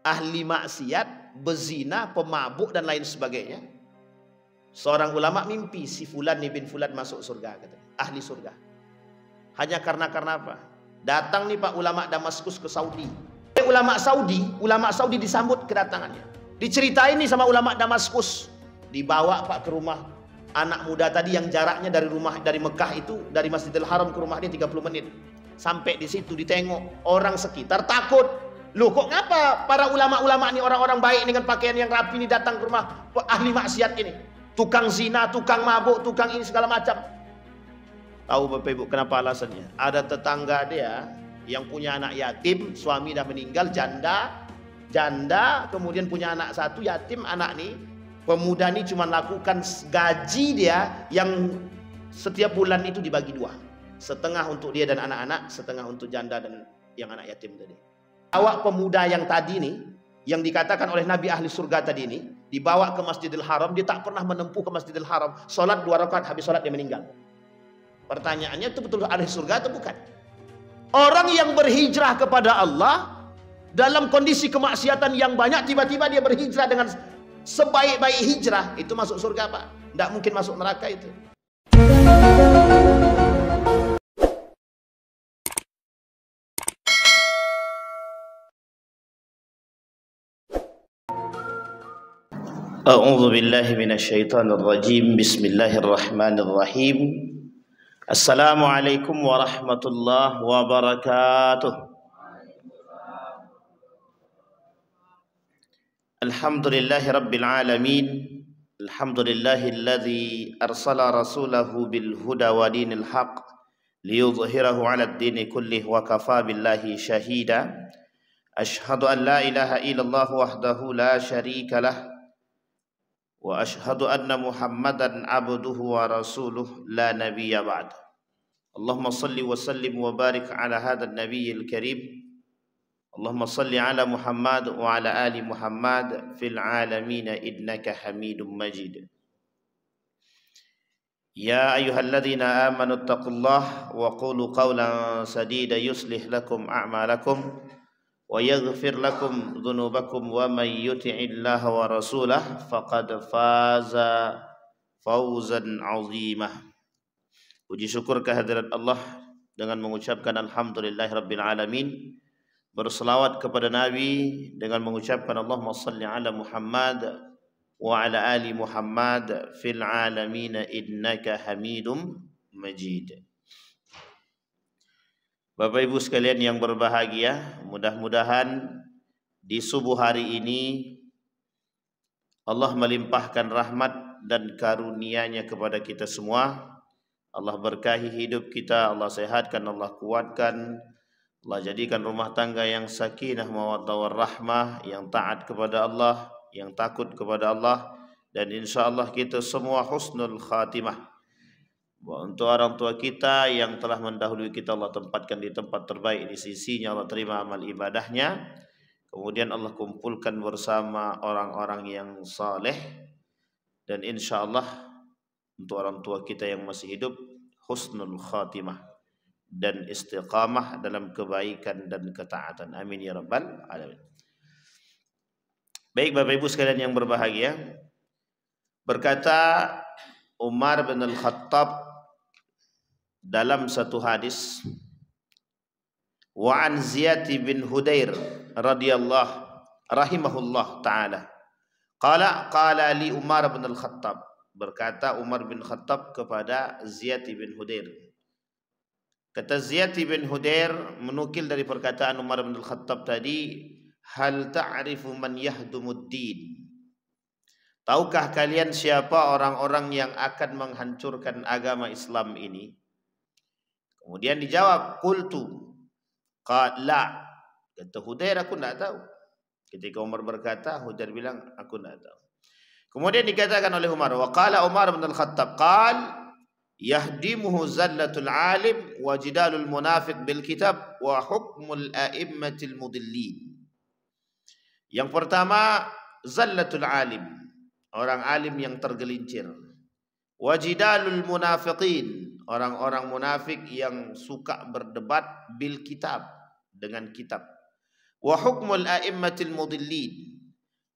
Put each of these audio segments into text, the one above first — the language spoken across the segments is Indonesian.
ahli maksiat, bezina, pemabuk dan lain sebagainya. Seorang ulama mimpi si fulan nih bin fulan masuk surga, katanya, ahli surga. Hanya karena apa? Datang nih Pak ulama Damaskus ke Saudi. Ulama Saudi disambut kedatangannya. Diceritain nih sama ulama Damaskus. Dibawa Pak ke rumah anak muda tadi yang jaraknya dari Mekah itu, dari Masjidil Haram ke rumah dia 30 menit. Sampai di situ ditengok orang sekitar takut. Loh kok ngapa para ulama-ulama ini orang-orang baik dengan pakaian yang rapi ini datang ke rumah ahli maksiat ini? Tukang zina, tukang mabuk, tukang ini segala macam. Tahu Bapak Ibu kenapa alasannya? Ada tetangga dia yang punya anak yatim, suami dah meninggal, janda, kemudian punya anak satu yatim. Anak nih, pemuda ini cuma lakukan gaji dia yang setiap bulan itu dibagi dua, setengah untuk dia dan anak-anak, setengah untuk janda dan yang anak yatim tadi. Awak pemuda yang tadi nih, yang dikatakan oleh Nabi ahli surga tadi ini, dibawa ke Masjidil Haram. Dia tak pernah menempuh ke Masjidil Haram, sholat 2 rakaat, habis sholat dia meninggal. Pertanyaannya, itu betul ahli surga atau bukan? Orang yang berhijrah kepada Allah dalam kondisi kemaksiatan yang banyak, tiba-tiba dia berhijrah dengan sebaik-baik hijrah, itu masuk surga Pak. Tidak mungkin masuk neraka itu. A'udzu billahi minasyaitonir rajim. Bismillahirrahmanirrahim. Assalamualaikum warahmatullahi wabarakatuh. Alhamdulillahi rabbil alamin. Alhamdulillahilladzi arsala rasulahu bil huda wa dinil haq liyudhhirahu 'alad dini kullih wa kafa billahi shahida. Ashhadu an la ilaha illallah wahdahu la syarika lah wa ashhadu anna Muhammadan abduhu wa rasuluh la nabiyya ba'd. Allahumma salli wa sallim wa barik ala hadzal nabiyyil karim. Allahumma salli ala Muhammad wa ala ali Muhammad fil alamin innaka Hamidum Majid. Ya ayyuhalladzina amanu taqullaha wa qulu qawlan sadida yuslih lakum a'malakum wa yaghfir lakum dhunubakum wa may yuti'illaha wa rasulahu faqad faza fawzan 'azimah. Puji syukur kehadirat Allah dengan mengucapkan alhamdulillahirabbil alamin. Berselawat kepada Nabi dengan mengucapkan Allahumma salli ala Muhammad wa ala ali Muhammad fil alamin innaka Hamidum Majid. Bapak Ibu sekalian yang berbahagia, mudah-mudahan di subuh hari ini Allah melimpahkan rahmat dan karunia-Nya kepada kita semua. Allah berkahi hidup kita, Allah sehatkan, Allah kuatkan, Allah jadikan rumah tangga yang sakinah mawaddah warahmah, yang taat kepada Allah, yang takut kepada Allah, dan insyaallah kita semua husnul khatimah. Untuk orang tua kita yang telah mendahului kita, Allah tempatkan di tempat terbaik di sisi-Nya, Allah terima amal ibadahnya. Kemudian Allah kumpulkan bersama orang-orang yang saleh, dan insyaallah untuk orang tua kita yang masih hidup husnul khatimah dan istiqamah dalam kebaikan dan ketaatan. Amin ya rabbal alamin. Baik Bapak Ibu sekalian yang berbahagia, berkata Umar bin Al-Khattab dalam satu hadis, wa an Ziyad bin Hudair radhiyallahu rahimahullah taala qala li Umar bin Al-Khattab, berkata Umar bin Khattab kepada Ziyad bin Hudair. Kata Ziyad bin Hudair menukil dari perkataan Umar bin Al-Khattab tadi, hal ta'rifu man yahdumuddin? Tahukah kalian siapa orang-orang yang akan menghancurkan agama Islam ini? Kemudian dijawab, qultu, qala. Kata Hudair, aku tidak tahu. Ketika Umar berkata, Hudair bilang, aku tidak tahu. Kemudian dikatakan oleh Umar, wa qala Umar bin Al-Khattab, qal yahdimuhu zallatul alim wa jidalul munafiq bil kitab wa hukmul a'immatil mudillin. Yang pertama, zallatul alim, orang alim yang tergelincir. Wa jidalul munafiqin, orang-orang munafik yang suka berdebat bil kitab, dengan kitab. Wa hukmul a'immatil mudillin,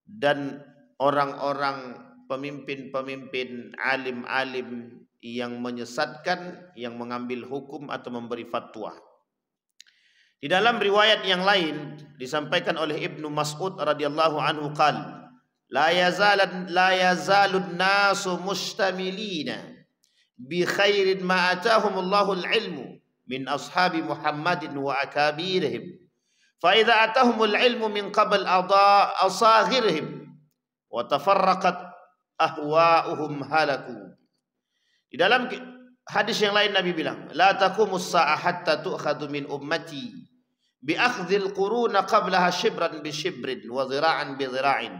dan orang-orang pemimpin-pemimpin alim-alim yang menyesatkan, yang mengambil hukum atau memberi fatwa. Di dalam riwayat yang lain disampaikan oleh Ibnu Mas'ud radhiyallahu anhu qala la yazalun nasu mustamilina bi khairin ma atahumullahu al-ilmu min ashabi Muhammadin wa akabirihim fa idza atahumul ilmu min qabl asaghirihim wa tafarraqat ahwa'uhum halaku. Di dalam hadis yang lain Nabi bilang, la taqumus sa'ah hatta tu'khadhu min ummati bi akhdhil quruna qablaha shibran bi shibrin wa dhira'an bi dhira'in.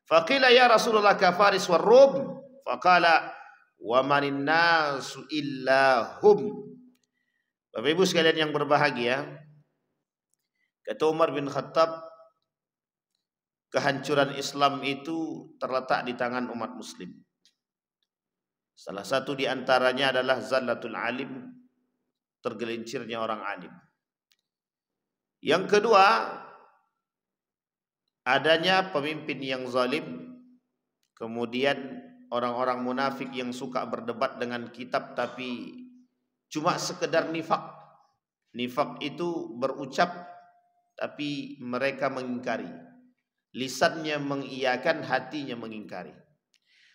Faqila ya Rasulullah ka Faris war Rum? Faqala wa manin nasu illa hum. Bapak Ibu sekalian yang berbahagia, kata Umar bin Khattab, kehancuran Islam itu terletak di tangan umat muslim. Salah satu di antaranya adalah zallatul alim, tergelincirnya orang alim. Yang kedua, adanya pemimpin yang zalim, kemudian orang-orang munafik yang suka berdebat dengan kitab tapi cuma sekedar nifak. Nifak itu berucap tapi mereka mengingkari. Lisannya mengiyakan, hatinya mengingkari.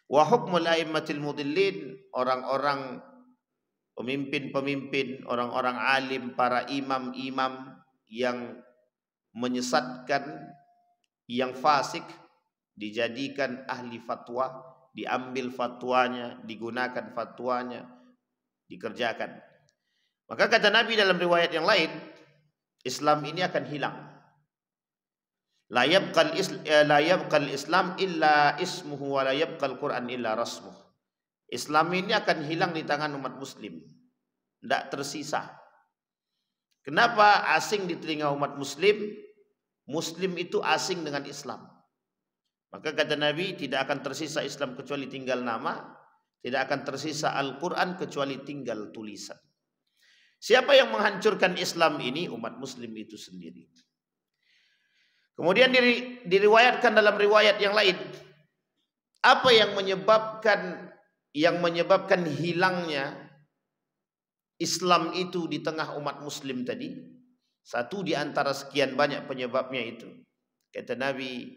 Wa hukmul a'immatil mudillin, orang-orang pemimpin-pemimpin, orang-orang alim, para imam-imam yang menyesatkan, yang fasik, dijadikan ahli fatwa, diambil fatwanya, digunakan fatwanya, dikerjakan. Maka kata Nabi dalam riwayat yang lain, Islam ini akan hilang. La yabqal Islam illa ismuhu wa la yabqal Quran illa rasmuh. Islam ini akan hilang di tangan umat muslim, tidak tersisa. Kenapa asing di telinga umat muslim? Muslim itu asing dengan Islam. Maka kata Nabi, tidak akan tersisa Islam kecuali tinggal nama, tidak akan tersisa Al-Quran kecuali tinggal tulisan. Siapa yang menghancurkan Islam ini? Umat muslim itu sendiri. Kemudian diriwayatkan dalam riwayat yang lain, apa yang menyebabkan hilangnya Islam itu di tengah umat muslim tadi? Satu di antara sekian banyak penyebabnya itu, kata Nabi,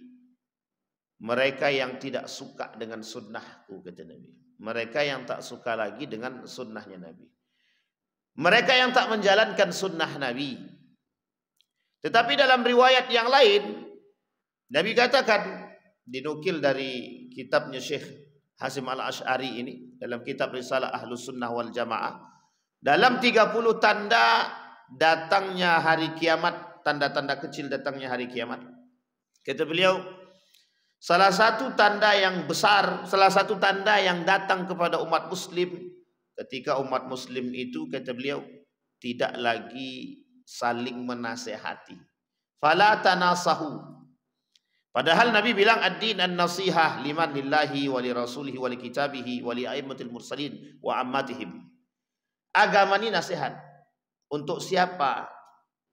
mereka yang tidak suka dengan sunnahku, kata Nabi. Mereka yang tak suka lagi dengan sunnahnya Nabi. Mereka yang tak menjalankan sunnah Nabi. Tetapi dalam riwayat yang lain, Nabi katakan, dinukil dari kitabnya Syekh Hasim Al-Asy'ari ini, dalam kitab Risalah Ahlus Sunnah wal Jamaah, dalam 30 tanda datangnya hari kiamat, tanda-tanda kecil datangnya hari kiamat. Kata beliau, salah satu tanda yang besar, salah satu tanda yang datang kepada umat muslim, ketika umat muslim itu, kata beliau, tidak lagi saling menasehati. Fala tanasahu. Padahal Nabi bilang ad-din an-nasihah liman lillahi wa li rasulihi wa li kitabihi wa li a'immatil mursalin wa ammatihim. Agama ini nasihat. Untuk siapa?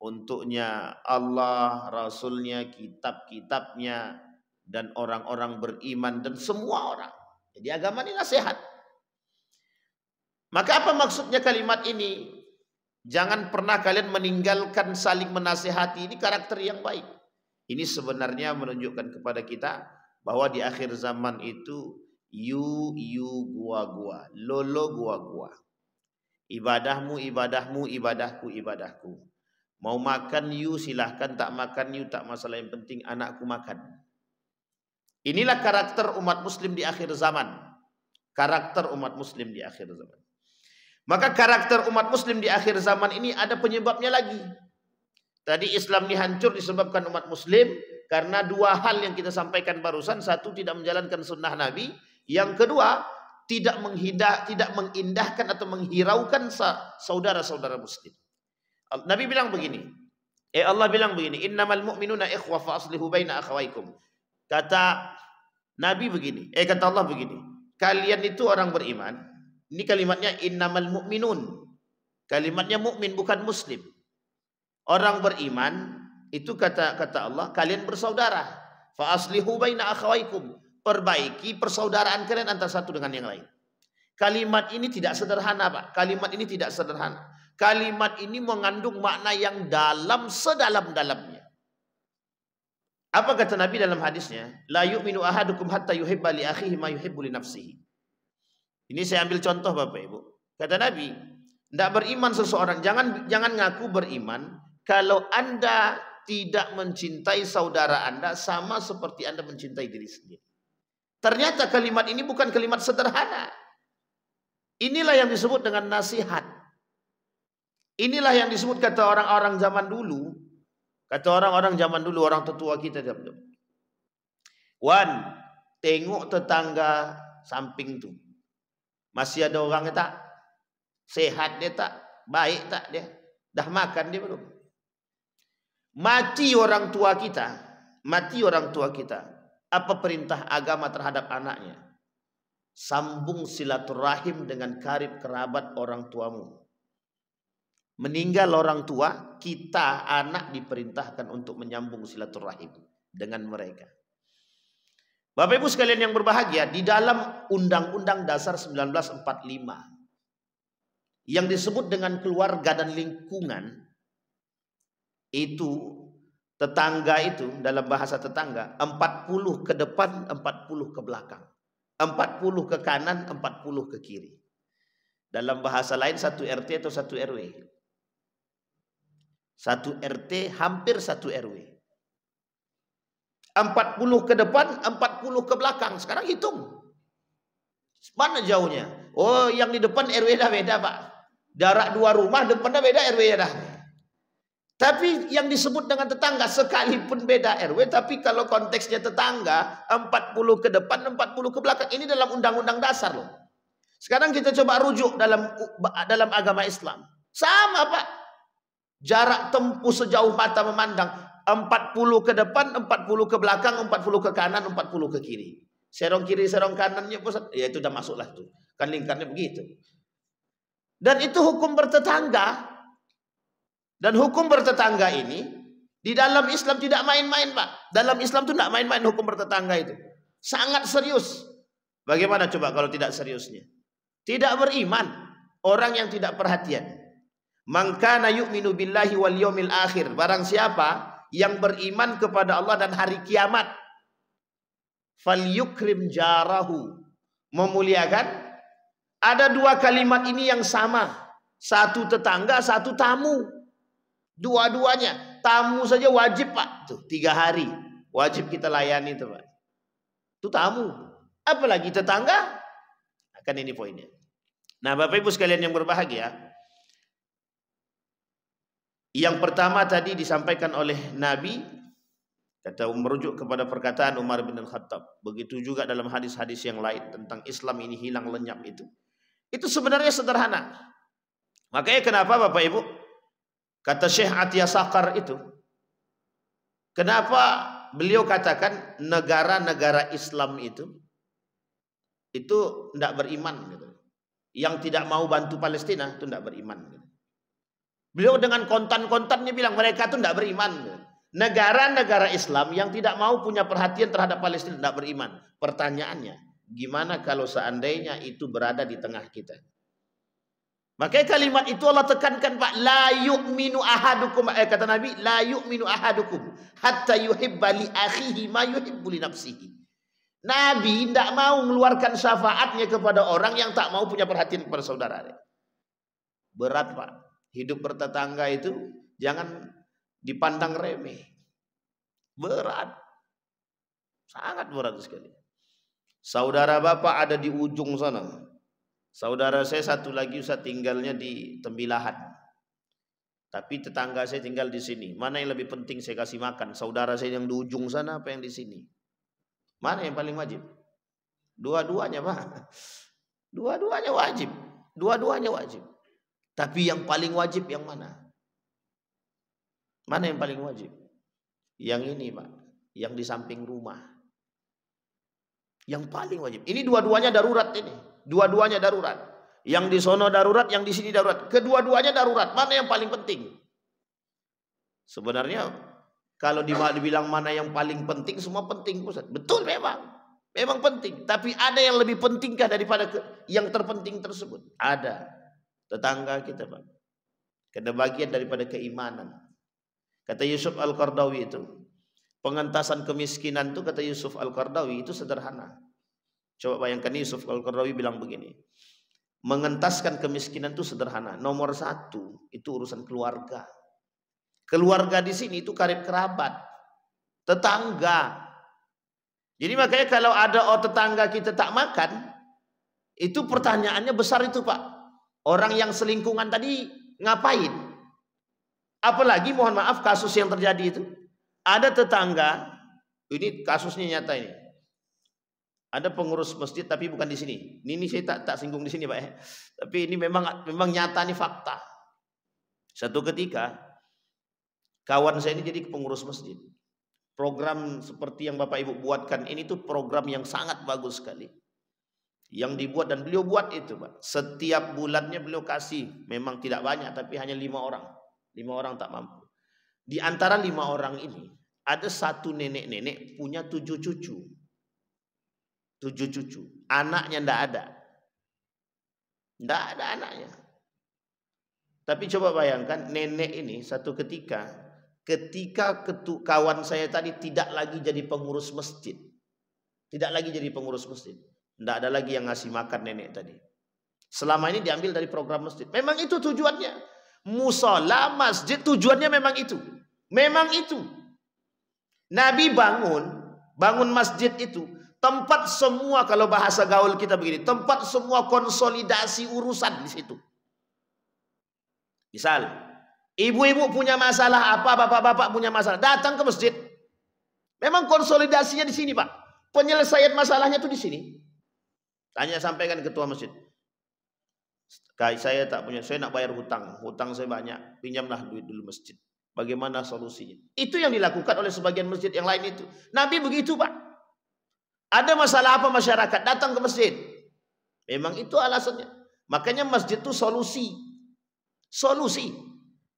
Untuknya Allah, Rasulnya, kitab-kitabnya, dan orang-orang beriman, dan semua orang. Jadi agama ini nasihat. Maka apa maksudnya kalimat ini? Jangan pernah kalian meninggalkan saling menasihati. Ini karakter yang baik. Ini sebenarnya menunjukkan kepada kita bahwa di akhir zaman itu you gua, lolo gua. Ibadahmu ibadahmu, ibadahku ibadahku. Mau makan you silahkan, tak makan you tak masalah, yang penting anakku makan. Inilah karakter umat muslim di akhir zaman. Karakter umat muslim di akhir zaman. Maka karakter umat muslim di akhir zaman ini ada penyebabnya lagi. Tadi Islam ini hancur disebabkan umat muslim karena dua hal yang kita sampaikan barusan. Satu, tidak menjalankan sunnah Nabi. Yang kedua, tidak mengindahkan atau menghiraukan saudara-saudara muslim. Nabi bilang begini. Allah bilang begini. Innamal mu'minuna ikhwa fa aslihu baina akhawaikum. Kata Nabi begini. Kata Allah begini. Kalian itu orang beriman. Ini kalimatnya innamal mu'minun. Kalimatnya mukmin bukan muslim. Orang beriman, itu kata Allah, kalian bersaudara. Fa aslihu baina akhawaikum. Perbaiki persaudaraan kalian antara satu dengan yang lain. Kalimat ini tidak sederhana, Pak. Kalimat ini tidak sederhana. Kalimat ini mengandung makna yang dalam sedalam-dalamnya. Apa kata Nabi dalam hadisnya? La yu'minu ahadukum hatta yuhibba li akhihi ma yuhibbu li nafsihi. Ini saya ambil contoh Bapak Ibu. Kata Nabi, tidak beriman seseorang, jangan ngaku beriman kalau Anda tidak mencintai saudara Anda sama seperti Anda mencintai diri sendiri. Ternyata kalimat ini bukan kalimat sederhana. Inilah yang disebut dengan nasihat. Inilah yang disebut kata orang-orang zaman dulu. Kata orang-orang zaman dulu, orang tetua kita. Wan, tengok tetangga samping tu. Masih ada orang tak? Sehat dia tak? Baik tak dia? Dah makan dia belum? Mati orang tua kita. Mati orang tua kita. Apa perintah agama terhadap anaknya? Sambung silaturahim dengan karib kerabat orang tuamu. Meninggal orang tua, kita anak diperintahkan untuk menyambung silaturahim dengan mereka. Bapak Ibu sekalian yang berbahagia, di dalam Undang-Undang Dasar 1945 yang disebut dengan keluarga dan lingkungan, itu tetangga itu dalam bahasa tetangga 40 ke depan, 40 ke belakang. 40 ke kanan, 40 ke kiri. Dalam bahasa lain satu RT atau satu RW. Satu RT hampir satu RW. 40 ke depan, 40 ke belakang. Sekarang hitung. Mana jauhnya? Oh, yang di depan RW dah beda, Pak. Jarak 2 rumah, depannya beda RW dah. Tapi yang disebut dengan tetangga sekalipun beda RW, tapi kalau konteksnya tetangga 40 ke depan, 40 ke belakang. Ini dalam undang-undang dasar loh. Sekarang kita coba rujuk dalam agama Islam. Sama, Pak. Jarak tempuh sejauh mata memandang 40 ke depan, 40 ke belakang, 40 ke kanan, 40 ke kiri. Serong kiri, serong kanannya pusat. Ya itu udah masuklah tuh. Kan lingkarnya begitu. Dan itu hukum bertetangga. Dan hukum bertetangga ini di dalam Islam tidak main-main, Pak. Dalam Islam itu tidak main-main hukum bertetangga itu. Sangat serius. Bagaimana coba kalau tidak seriusnya? Tidak beriman. Orang yang tidak perhatian. Man kana yu'minu billahi wal yawmil akhir. Barang siapa yang beriman kepada Allah dan hari kiamat, falyukrim jarahu. Memuliakan. Ada 2 kalimat ini yang sama. Satu tetangga, satu tamu. Dua-duanya. Tamu saja wajib, Pak. Tuh, 3 hari. Wajib kita layani itu, Pak. Itu tamu. Apalagi tetangga. Kan ini poinnya. Nah, Bapak Ibu sekalian yang berbahagia. Yang pertama tadi disampaikan oleh Nabi. Kata merujuk kepada perkataan Umar bin Khattab. Begitu juga dalam hadis-hadis yang lain. Tentang Islam ini hilang lenyap itu. Itu sebenarnya sederhana. Makanya kenapa Bapak Ibu? Kata Syekh Atiyah Sakar itu, kenapa beliau katakan negara-negara Islam itu tidak beriman gitu. Yang tidak mau bantu Palestina itu tidak beriman gitu. Beliau dengan kontan-kontannya bilang mereka itu tidak beriman gitu. Negara-negara Islam yang tidak mau punya perhatian terhadap Palestina tidak beriman. Pertanyaannya, gimana kalau seandainya itu berada di tengah kita? Makanya kalimat itu Allah tekankan, Pak, la yu'minu ahadukum, kata Nabi, la yu'minu ahadukum hatta yuhibba li akhihi ma yuhibbu li nafsihi. Nabi tidak mau mengeluarkan syafaatnya kepada orang yang tak mau punya perhatian kepada saudaranya. Berat, Pak. Hidup bertetangga itu jangan dipandang remeh. Berat. Sangat berat sekali. Saudara Bapak ada di ujung sana. Saudara saya satu lagi Ustaz tinggalnya di Tembilahan. Tapi tetangga saya tinggal di sini. Mana yang lebih penting saya kasih makan? Saudara saya yang di ujung sana apa yang di sini? Mana yang paling wajib? Dua-duanya, Pak. Dua-duanya wajib. Dua-duanya wajib. Tapi yang paling wajib yang mana? Mana yang paling wajib? Yang ini, Pak. Yang di samping rumah. Yang paling wajib. Ini dua-duanya darurat ini. Dua-duanya darurat. Yang di sono darurat, yang di sini darurat. Kedua-duanya darurat. Mana yang paling penting? Sebenarnya Kalau dibilang mana yang paling penting, semua penting Ustaz. Betul memang. Memang penting. Tapi ada yang lebih pentingkah daripada yang terpenting tersebut? Ada. Tetangga kita Pak. Karena bagian daripada keimanan. Kata Yusuf Al-Qardawi itu. Pengentasan kemiskinan itu kata Yusuf Al-Qardawi itu sederhana. Coba bayangkan Yusuf Al-Qardawi bilang begini. Mengentaskan kemiskinan itu sederhana. Nomor satu itu urusan keluarga. Keluarga di sini itu karib kerabat, tetangga. Jadi makanya kalau ada tetangga kita tak makan, itu pertanyaannya besar itu Pak. Orang yang selingkungan tadi ngapain? Apalagi mohon maaf kasus yang terjadi itu. Ada tetangga, ini kasusnya nyata ini. Ada pengurus masjid tapi bukan di sini. Ini saya tak singgung di sini Pak ya. Tapi ini memang nyata nih fakta. Satu ketika kawan saya ini jadi pengurus masjid. Program seperti yang Bapak Ibu buatkan ini tuh program yang sangat bagus sekali. Yang dibuat dan beliau buat itu Pak. Setiap bulannya beliau kasih. Memang tidak banyak tapi hanya 5 orang. 5 orang tak mampu. Di antara 5 orang ini ada satu nenek-nenek punya 7 cucu. 7 cucu. Anaknya ndak ada. Ndak ada anaknya. Tapi coba bayangkan nenek ini satu ketika kawan saya tadi tidak lagi jadi pengurus masjid. Tidak lagi jadi pengurus masjid. Tidak ada lagi yang ngasih makan nenek tadi. Selama ini diambil dari program masjid. Memang itu tujuannya. Musola, masjid tujuannya memang itu. Memang itu. Nabi bangun masjid itu. Tempat semua, kalau bahasa gaul kita begini. Tempat semua konsolidasi urusan di situ. Misal. Ibu-ibu punya masalah apa, bapak-bapak punya masalah, datang ke masjid. Memang konsolidasinya di sini, Pak. Penyelesaian masalahnya itu di sini. Tanya sampaikan ketua masjid. Saya tak punya, saya nak bayar hutang saya banyak, pinjamlah duit dulu masjid. Bagaimana solusinya? Itu yang dilakukan oleh sebagian masjid yang lain itu. Nabi begitu, Pak. Ada masalah apa masyarakat, datang ke masjid. Memang itu alasannya. Makanya masjid itu solusi. Solusi.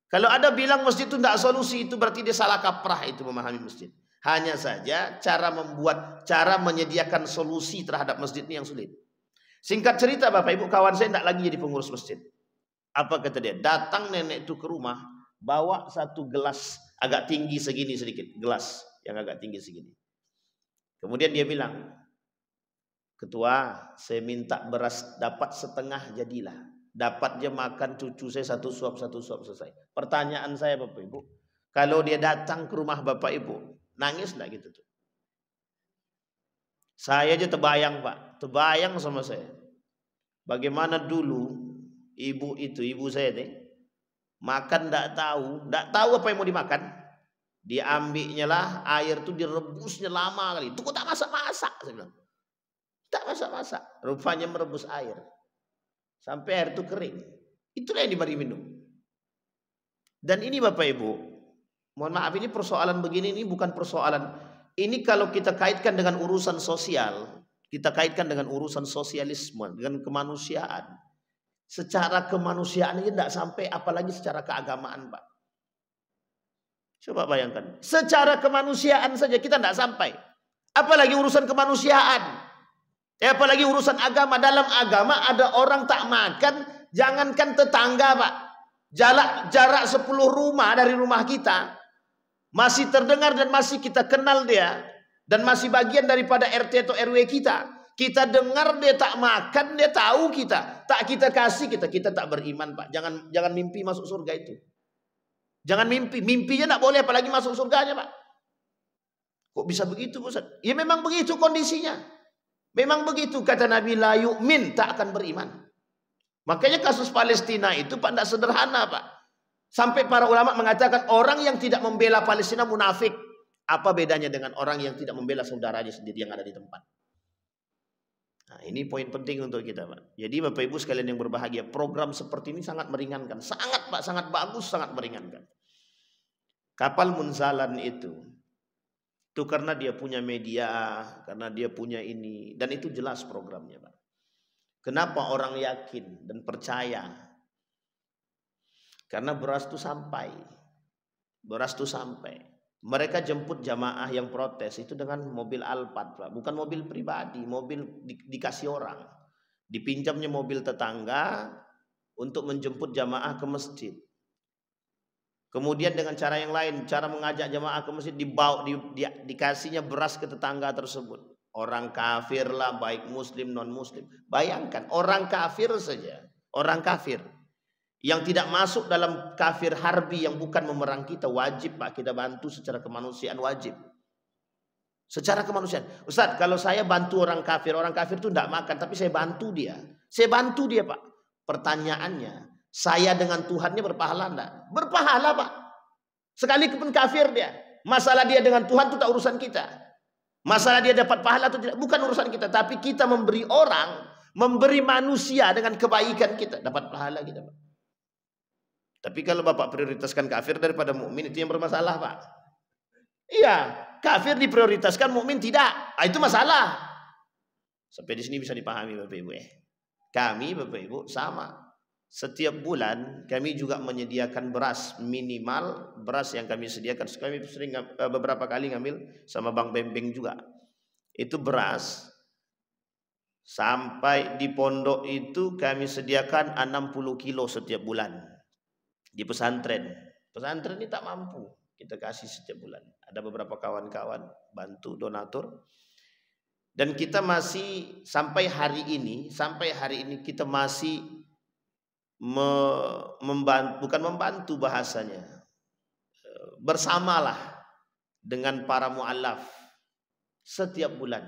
Kalau ada bilang masjid itu tidak solusi, itu berarti dia salah kaprah itu memahami masjid. Hanya saja cara menyediakan solusi terhadap masjid ini yang sulit. Singkat cerita Bapak Ibu, kawan saya tidak lagi jadi pengurus masjid. Apa kata dia? Datang nenek itu ke rumah, bawa satu gelas agak tinggi segini sedikit. Gelas yang agak tinggi segini. Kemudian dia bilang, ketua, saya minta beras dapat setengah jadilah. Dapat dia makan cucu saya satu suap selesai. Pertanyaan saya Bapak Ibu, kalau dia datang ke rumah Bapak Ibu, nangis enggak gitu tuh? Saya aja terbayang Pak, terbayang sama saya. Bagaimana dulu ibu saya deh, makan enggak tahu apa yang mau dimakan. Diambilnya lah air tuh direbusnya lama kali. Itu kok tak masak-masak saya bilang. Tak masak-masak, rupanya merebus air. Sampai air itu kering. Itulah yang diberi minum. Dan ini Bapak Ibu, mohon maaf ini persoalan begini ini bukan persoalan. Ini kalau kita kaitkan dengan urusan sosial, kita kaitkan dengan urusan sosialisme, dengan kemanusiaan. Secara kemanusiaan ini tidak sampai, apalagi secara keagamaan Pak. Coba bayangkan. Secara kemanusiaan saja kita tidak sampai. Apalagi urusan kemanusiaan. Apalagi urusan agama. Dalam agama ada orang tak makan, jangankan tetangga Pak. Jarak 10 rumah dari rumah kita masih terdengar dan masih kita kenal dia. Dan masih bagian daripada RT atau RW kita. Kita dengar dia tak makan, dia tahu kita. Tak kita kasih, kita tak beriman Pak. Jangan mimpi masuk surga itu. Jangan mimpi. Mimpinya tak boleh apalagi masuk surganya Pak. Kok bisa begitu Ustaz? Ya memang begitu kondisinya. Memang begitu kata Nabi, la yu'min, tak akan beriman. Makanya kasus Palestina itu Pak tidak sederhana Pak. Sampai para ulama mengatakan orang yang tidak membela Palestina munafik. Apa bedanya dengan orang yang tidak membela saudaranya sendiri yang ada di tempat? Nah, ini poin penting untuk kita Pak. Jadi Bapak Ibu sekalian yang berbahagia, program seperti ini sangat meringankan. Sangat Pak, sangat bagus, sangat meringankan. Kapal Munzalan itu karena dia punya media, karena dia punya ini, dan itu jelas programnya Pak. Kenapa orang yakin dan percaya? Karena beras itu sampai. Beras itu sampai. Mereka jemput jamaah yang protes itu dengan mobil Alphard, Pak. Bukan mobil pribadi, mobil dikasih orang. Dipinjamnya mobil tetangga untuk menjemput jamaah ke masjid. Kemudian dengan cara yang lain, cara mengajak jamaah ke masjid, dikasihnya beras ke tetangga tersebut. Orang kafir lah, baik muslim non muslim. Bayangkan orang kafir saja, orang kafir yang tidak masuk dalam kafir harbi yang bukan memerang kita, wajib Pak kita bantu secara kemanusiaan, wajib. Secara kemanusiaan. Ustaz, kalau saya bantu orang kafir itu tidak makan, tapi saya bantu dia. Saya bantu dia, Pak. Pertanyaannya, saya dengan Tuhannya berpahala enggak? Berpahala, Pak. Sekalipun kafir dia. Masalah dia dengan Tuhan itu tak urusan kita. Masalah dia dapat pahala atau tidak, bukan urusan kita. Tapi kita memberi orang, memberi manusia dengan kebaikan kita, dapat pahala kita, Pak. Tapi kalau Bapak prioritaskan kafir daripada mukmin, itu yang bermasalah, Pak. Iya, kafir diprioritaskan, mukmin tidak. Itu masalah. Sampai di sini bisa dipahami Bapak Ibu ya. Kami Bapak Ibu sama. Setiap bulan kami juga menyediakan beras, minimal beras yang kami sediakan. Kami sering beberapa kali ngambil sama Bang Bembeng juga. Itu beras sampai di pondok itu kami sediakan 60 kilo setiap bulan. Di pesantren. Pesantren ini tak mampu, kita kasih setiap bulan. Ada beberapa kawan-kawan bantu donatur. Dan kita masih sampai hari ini kita masih membantu, bukan membantu bahasanya, bersamalah dengan para mu'allaf setiap bulan.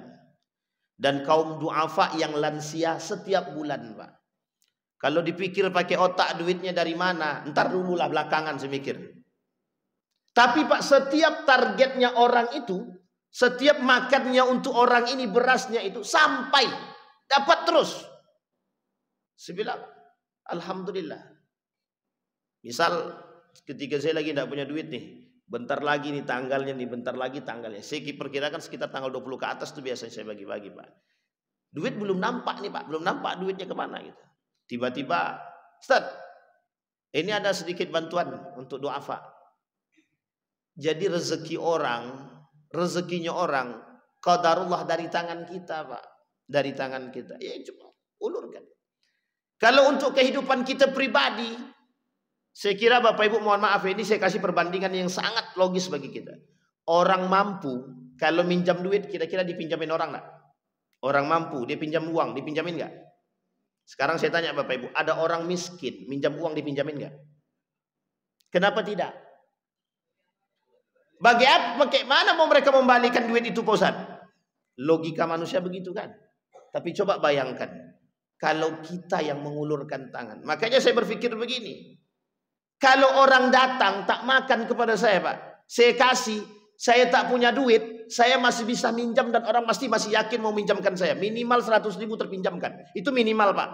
Dan kaum du'afa yang lansia setiap bulan, Pak. Kalau dipikir pakai otak duitnya dari mana, ntar dululah belakangan saya mikir. Tapi Pak, setiap targetnya orang itu, setiap makannya untuk orang ini, berasnya itu sampai dapat terus. Saya bilang, alhamdulillah. Misal ketika saya lagi tidak punya duit nih, bentar lagi nih tanggalnya nih, bentar lagi tanggalnya. Saya perkirakan sekitar tanggal 20 ke atas tuh biasanya saya bagi-bagi, Pak. Duit belum nampak nih, Pak, belum nampak duitnya kemana gitu. Tiba-tiba, Ustaz, ini ada sedikit bantuan untuk du'afa. Jadi rezekinya orang, qadarullah dari tangan kita, Pak. Dari tangan kita. Ya coba ulurkan. Kalau untuk kehidupan kita pribadi, saya kira Bapak Ibu mohon maaf, ini saya kasih perbandingan yang sangat logis bagi kita. Orang mampu, kalau minjam duit kira-kira dipinjamin orang enggak? Orang mampu, dia pinjam uang, dipinjamin enggak? Sekarang saya tanya Bapak Ibu, ada orang miskin, minjam uang dipinjamin enggak? Kenapa tidak? Bagaimana mau mereka membalikan duit itu, Pak Ustaz? Logika manusia begitu kan? Tapi coba bayangkan, kalau kita yang mengulurkan tangan. Makanya saya berpikir begini, kalau orang datang tak makan kepada saya, Pak, saya kasih, saya tak punya duit, saya masih bisa minjam dan orang pasti masih yakin mau minjamkan saya. Minimal 100.000 terpinjamkan. Itu minimal, Pak.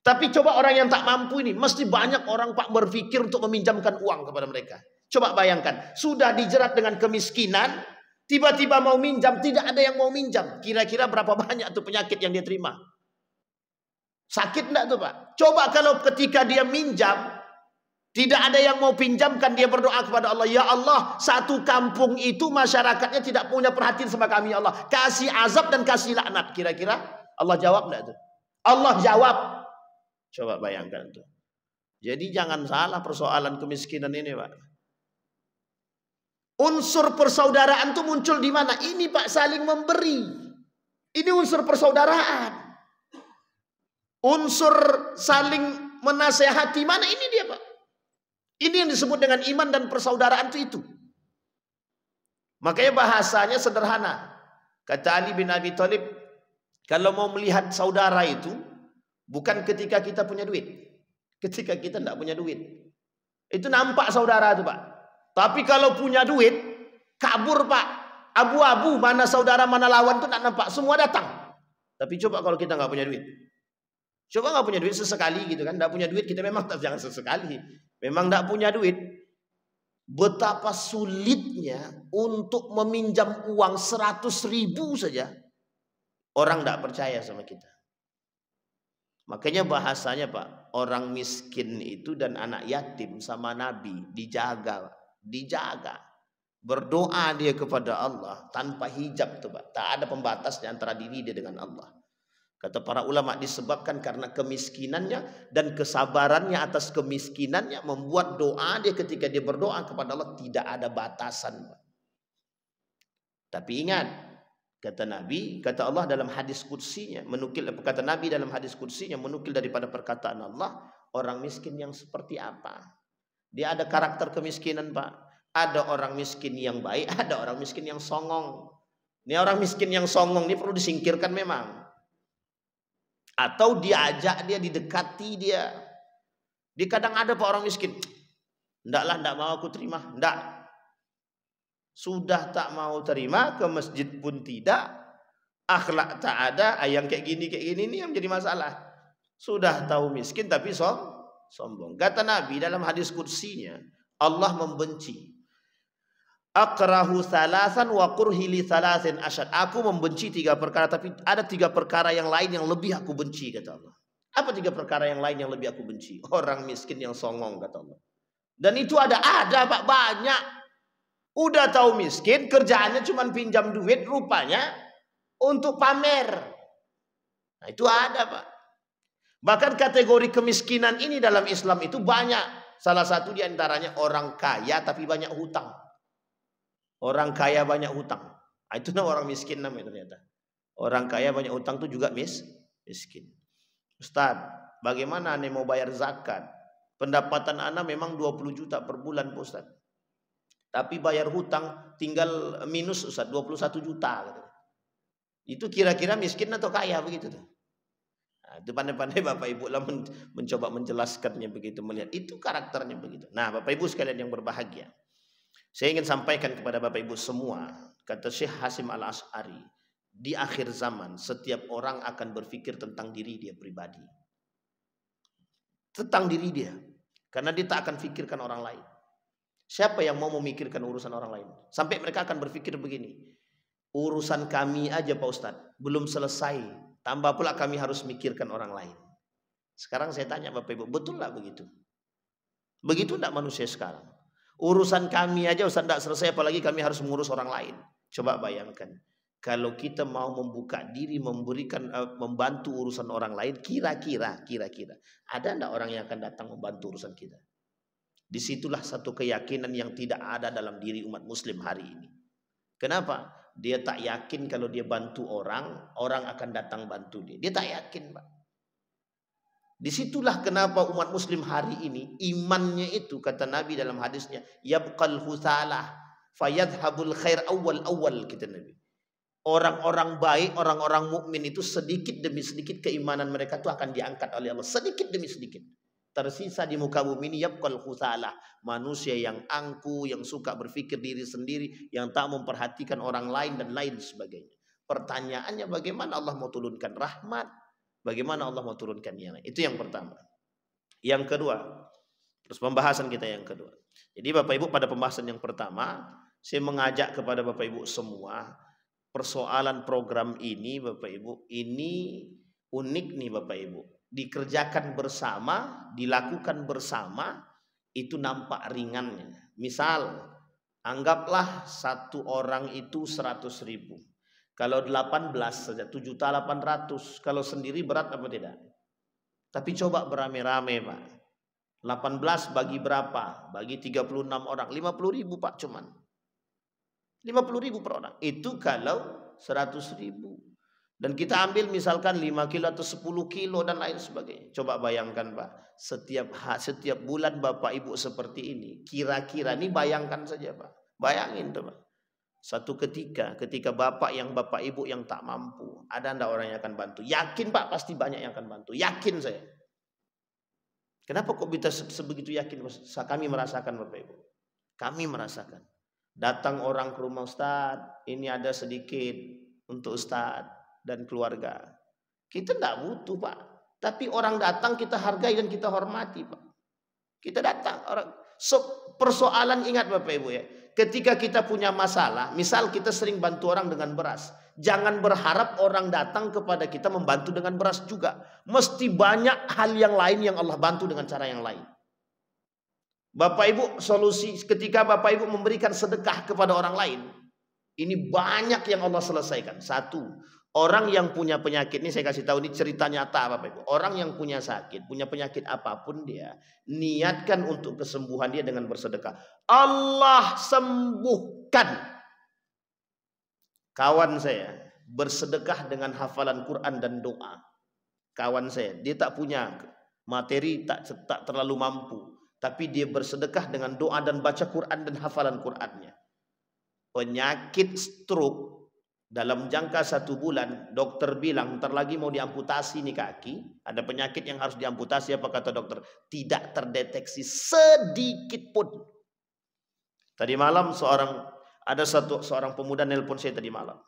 Tapi coba orang yang tak mampu ini, mesti banyak orang, Pak, berpikir untuk meminjamkan uang kepada mereka. Coba bayangkan, sudah dijerat dengan kemiskinan, tiba-tiba mau minjam, tidak ada yang mau minjam. Kira-kira berapa banyak tuh penyakit yang dia terima? Sakit enggak tuh, Pak? Coba kalau ketika dia minjam, tidak ada yang mau pinjamkan, dia berdoa kepada Allah, ya Allah, satu kampung itu masyarakatnya tidak punya perhatian sama kami, ya Allah. Kasih azab dan kasih laknat. Kira-kira Allah jawab enggak tuh? Allah jawab. Coba bayangkan tuh. Jadi jangan salah persoalan kemiskinan ini, Pak. Unsur persaudaraan itu muncul di mana? Ini, Pak, saling memberi. Ini unsur persaudaraan. Unsur saling menasehati, mana ini dia, Pak? Ini yang disebut dengan iman dan persaudaraan itu. Makanya bahasanya sederhana. Kata Ali bin Abi Thalib, kalau mau melihat saudara itu bukan ketika kita punya duit, ketika kita tidak punya duit. Itu nampak saudara itu, Pak. Tapi kalau punya duit, kabur, Pak. Abu-abu, mana saudara, mana lawan itu tidak nampak. Semua datang. Tapi coba kalau kita nggak punya duit. Coba nggak punya duit sesekali gitu kan. Nggak punya duit kita memang jangan sesekali. Memang nggak punya duit. Betapa sulitnya untuk meminjam uang 100.000 saja. Orang nggak percaya sama kita. Makanya bahasanya, Pak, orang miskin itu dan anak yatim sama Nabi dijaga, Pak. Dijaga. Berdoa dia kepada Allah tanpa hijab tuh, Pak. Tak ada pembatas di antara diri dia dengan Allah. Kata para ulama disebabkan karena kemiskinannya dan kesabarannya atas kemiskinannya membuat doa dia ketika dia berdoa kepada Allah tidak ada batasan, Pak. Tapi ingat, kata Nabi, kata Allah dalam hadis qudsinya, kata Nabi dalam hadis qudsinya menukil daripada perkataan Allah, orang miskin yang seperti apa? Dia ada karakter kemiskinan, Pak. Ada orang miskin yang baik, ada orang miskin yang songong. Ini orang miskin yang songong ini perlu disingkirkan memang. Atau diajak dia, didekati dia. Dia kadang ada Pak orang miskin. Ndaklah, ndak mau aku terima. Ndak. Sudah tak mau terima, ke masjid pun tidak. Akhlak tak ada, yang kayak gini ini yang menjadi masalah. Sudah tahu miskin tapi sombong. Kata Nabi dalam hadis qudsinya, Allah membenci. Akrahu salasan wa kurhili salasin asyad. Aku membenci 3 perkara, tapi ada 3 perkara yang lain yang lebih aku benci, kata Allah. Apa 3 perkara yang lain yang lebih aku benci? Orang miskin yang songong, kata Allah. Dan itu ada Pak, banyak. Udah tahu miskin, kerjaannya cuma pinjam duit rupanya untuk pamer. Nah, itu ada, Pak. Bahkan kategori kemiskinan ini dalam Islam itu banyak. Salah satu diantaranya orang kaya tapi banyak hutang. Orang kaya banyak hutang. Itu orang miskin namanya ternyata. Orang kaya banyak hutang itu juga miskin. Ustaz, bagaimana ane mau bayar zakat? Pendapatan ana memang 20 juta per bulan, Pak Ustaz. Tapi bayar hutang tinggal minus, Ustaz, 21 juta. Itu kira-kira miskin atau kaya begitu tuh? Nah, itu pandai-pandai Bapak Ibu lah mencoba menjelaskannya begitu, melihat itu karakternya begitu. Nah, Bapak Ibu sekalian yang berbahagia, saya ingin sampaikan kepada Bapak Ibu semua, kata Syekh Hasim Al-Asy'ari, di akhir zaman setiap orang akan berpikir tentang diri dia pribadi. Tentang diri dia. Karena dia tak akan pikirkan orang lain. Siapa yang mau memikirkan urusan orang lain? Sampai mereka akan berpikir begini, urusan kami aja Pak Ustadz belum selesai, tambah pula kami harus mikirkan orang lain. Sekarang saya tanya Bapak Ibu, betul lah begitu? Begitu enggak manusia sekarang? Urusan kami aja Ustaz tidak selesai, apalagi kami harus mengurus orang lain. Coba bayangkan, kalau kita mau membuka diri, membantu urusan orang lain, kira-kira ada enggak orang yang akan datang membantu urusan kita? Disitulah satu keyakinan yang tidak ada dalam diri umat muslim hari ini. Kenapa? Dia tak yakin kalau dia bantu orang akan datang bantu dia. Dia tak yakin, Pak. Disitulah kenapa umat muslim hari ini imannya itu, kata Nabi dalam hadisnya, yabqal husalah fayadhabul khair awal, kata Nabi. Orang-orang baik, orang-orang mukmin itu sedikit demi sedikit keimanan mereka itu akan diangkat oleh Allah, sedikit demi sedikit. Tersisa di muka bumi ini yabqal husalah, manusia yang angku, yang suka berpikir diri sendiri, yang tak memperhatikan orang lain dan lain sebagainya. Pertanyaannya, bagaimana Allah mau turunkan rahmat? Bagaimana Allah mau turunkan yang lain? Itu yang pertama. Yang kedua, terus pembahasan kita yang kedua. Jadi Bapak Ibu, pada pembahasan yang pertama, saya mengajak kepada Bapak Ibu semua, persoalan program ini Bapak Ibu, ini unik nih Bapak Ibu. Dikerjakan bersama, dilakukan bersama, itu nampak ringannya. Misal, anggaplah satu orang itu 100.000. Kalau 18 saja 7.800.000. Kalau sendiri berat apa tidak? Tapi coba beramai-ramai Pak. 18 bagi berapa? Bagi 36 orang. 50.000 Pak cuman. 50.000 per orang. Itu kalau 100.000. Dan kita ambil misalkan 5 kilo atau 10 kilo dan lain sebagainya. Coba bayangkan Pak. Setiap bulan Bapak Ibu seperti ini. Kira-kira ini bayangkan saja Pak. Bayangin tuh Pak. Satu ketika Bapak Ibu yang tak mampu, ada enggak orang yang akan bantu? Yakin Pak, pasti banyak yang akan bantu. Yakin saya. Kenapa kok bisa sebegitu yakin? Kami merasakan Bapak Ibu. Kami merasakan. Datang orang ke rumah Ustaz, ini ada sedikit untuk Ustaz dan keluarga. Kita enggak butuh Pak. Tapi orang datang kita hargai dan kita hormati Pak. Kita datang. Persoalan ingat Bapak Ibu ya. Ketika kita punya masalah, misal kita sering bantu orang dengan beras, jangan berharap orang datang kepada kita membantu dengan beras juga. Mesti banyak hal yang lain yang Allah bantu dengan cara yang lain. Bapak Ibu, solusi ketika Bapak Ibu memberikan sedekah kepada orang lain, ini banyak yang Allah selesaikan. Satu, orang yang punya penyakit, ini saya kasih tahu, ini cerita nyata Bapak Ibu. Orang yang punya sakit, punya penyakit apapun dia, niatkan untuk kesembuhan dia dengan bersedekah. Allah sembuhkan. Kawan saya bersedekah dengan hafalan Quran dan doa. Kawan saya, dia tak punya materi, tak terlalu mampu. Tapi dia bersedekah dengan doa dan baca Quran dan hafalan Qurannya. Penyakit stroke dalam jangka 1 bulan, dokter bilang ntar lagi mau diamputasi nih kaki. Ada penyakit yang harus diamputasi, apa kata dokter? Tidak terdeteksi sedikit pun. Tadi malam seorang pemuda nelpon saya tadi malam.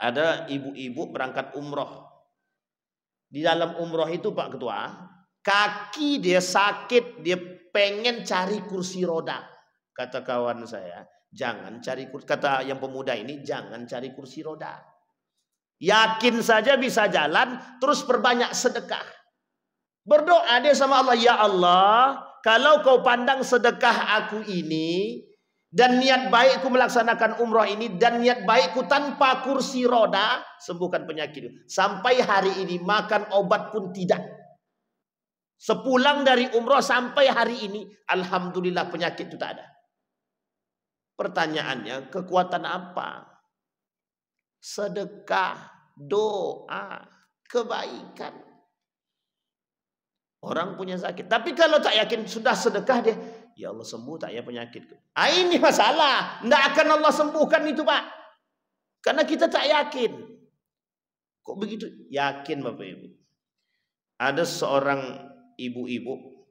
Ada ibu-ibu berangkat umroh. Di dalam umroh itu Pak Ketua, kaki dia sakit, dia pengen cari kursi roda. Kata kawan saya, jangan cari kursi, kata yang pemuda ini, jangan cari kursi roda. Yakin saja bisa jalan, terus perbanyak sedekah. Berdoa dia sama Allah, ya Allah, kalau kau pandang sedekah aku ini, dan niat baikku melaksanakan umroh ini, dan niat baikku tanpa kursi roda, sembuhkan penyakit. Sampai hari ini makan obat pun tidak. Sepulang dari umroh sampai hari ini, alhamdulillah penyakit itu tak ada. Pertanyaannya, kekuatan apa? Sedekah, doa, kebaikan. Orang punya sakit, tapi kalau tak yakin sudah sedekah dia, ya Allah sembuh tak ya penyakitku. Ini masalah, tidak akan Allah sembuhkan itu Pak. Karena kita tak yakin. Kok begitu? Yakin Bapak Ibu. Ada seorang ibu-ibu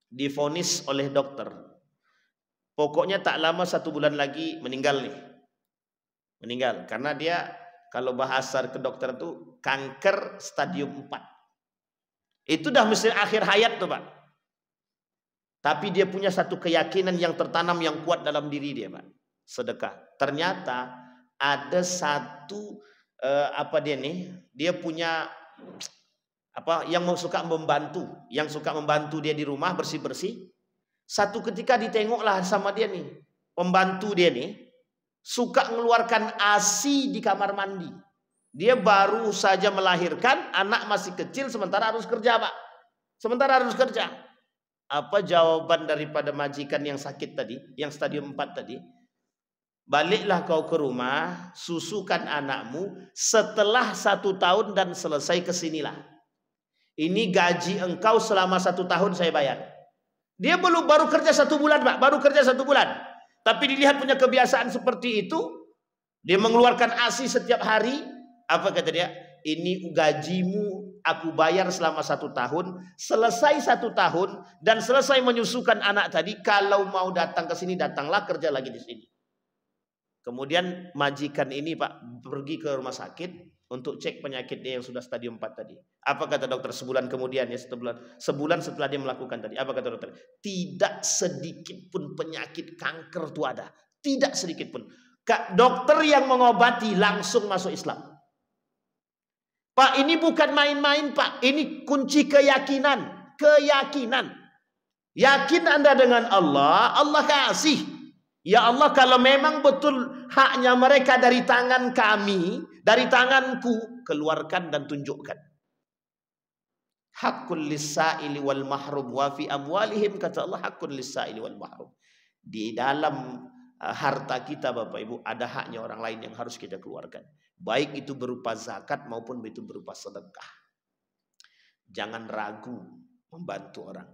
divonis oleh dokter, pokoknya tak lama 1 bulan lagi meninggal nih. Meninggal karena dia, kalau bahasa ke dokter itu kanker stadium 4. Itu dah mesti akhir hayat tuh Pak. Tapi dia punya satu keyakinan yang tertanam yang kuat dalam diri dia Pak. Sedekah. Ternyata ada satu dia punya yang suka membantu dia di rumah bersih-bersih. Satu ketika ditengoklah sama dia nih, pembantu dia nih suka mengeluarkan ASI di kamar mandi. Dia baru saja melahirkan, anak masih kecil, sementara harus kerja Pak. Sementara harus kerja. Apa jawaban daripada majikan yang sakit tadi, yang stadium 4 tadi? Baliklah kau ke rumah, susukan anakmu, setelah 1 tahun dan selesai kesinilah. Ini gaji engkau selama 1 tahun saya bayar. Dia baru kerja 1 bulan Pak, baru kerja 1 bulan. Tapi dilihat punya kebiasaan seperti itu, dia mengeluarkan ASI setiap hari. Apa kata dia? Ini gajimu aku bayar selama 1 tahun. Selesai 1 tahun dan selesai menyusukan anak tadi, kalau mau datang ke sini datanglah, kerja lagi di sini. Kemudian majikan ini Pak pergi ke rumah sakit untuk cek penyakit dia yang sudah stadium 4 tadi. Apa kata dokter sebulan kemudian ya, sebulan setelah dia melakukan tadi? Apa kata dokter? Tidak sedikit pun penyakit kanker itu ada. Tidak sedikit pun. Dokter yang mengobati langsung masuk Islam. Pak, ini bukan main-main Pak. Ini kunci keyakinan. Keyakinan. Yakin Anda dengan Allah, Allah kasih. Ya Allah, kalau memang betul haknya mereka dari tangan kami, dari tanganku, keluarkan dan tunjukkan. Hakul lis-sa'ili wal mahrum wa fi amwalihim, kata Allah, hakul lis-sa'ili wal mahrum. Di dalam harta kita Bapak Ibu ada haknya orang lain yang harus kita keluarkan. Baik itu berupa zakat maupun itu berupa sedekah. Jangan ragu membantu orang.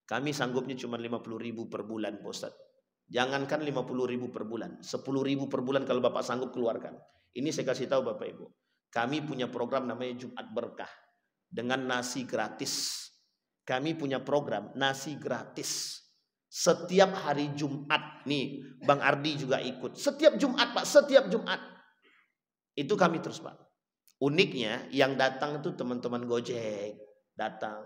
Kami sanggupnya cuma 50.000 per bulan Pak Ustaz. Jangankan 50.000 per bulan, 10.000 per bulan kalau Bapak sanggup keluarkan. Ini saya kasih tahu Bapak Ibu. Kami punya program namanya Jumat Berkah dengan nasi gratis. Kami punya program nasi gratis. Setiap hari Jumat nih, Bang Ardi juga ikut. Setiap Jumat Pak, setiap Jumat. Itu kami terus Pak. Uniknya yang datang itu teman-teman Gojek datang.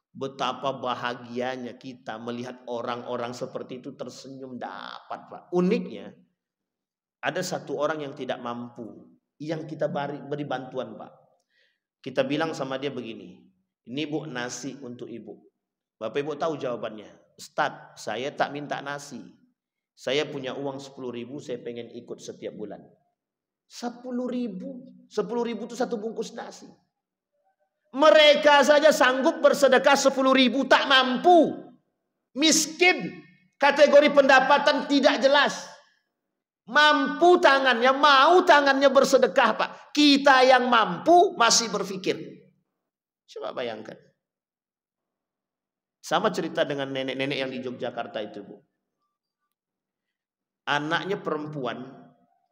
Betapa bahagianya kita melihat orang-orang seperti itu tersenyum dapat Pak. Uniknya ada satu orang yang tidak mampu, yang kita beri bantuan Pak. Kita bilang sama dia begini, ini Bu nasi untuk Ibu. Bapak Ibu tahu jawabannya, Ustadz, saya tak minta nasi. Saya punya uang 10.000, saya pengen ikut setiap bulan. 10.000. 10.000 itu satu bungkus nasi. Mereka saja sanggup bersedekah 10.000, tak mampu. Miskin. Kategori pendapatan tidak jelas. Mampu tangannya, mau tangannya bersedekah, Pak. Kita yang mampu masih berpikir. Coba bayangkan. Sama cerita dengan nenek-nenek yang di Yogyakarta itu, Bu. Anaknya perempuan,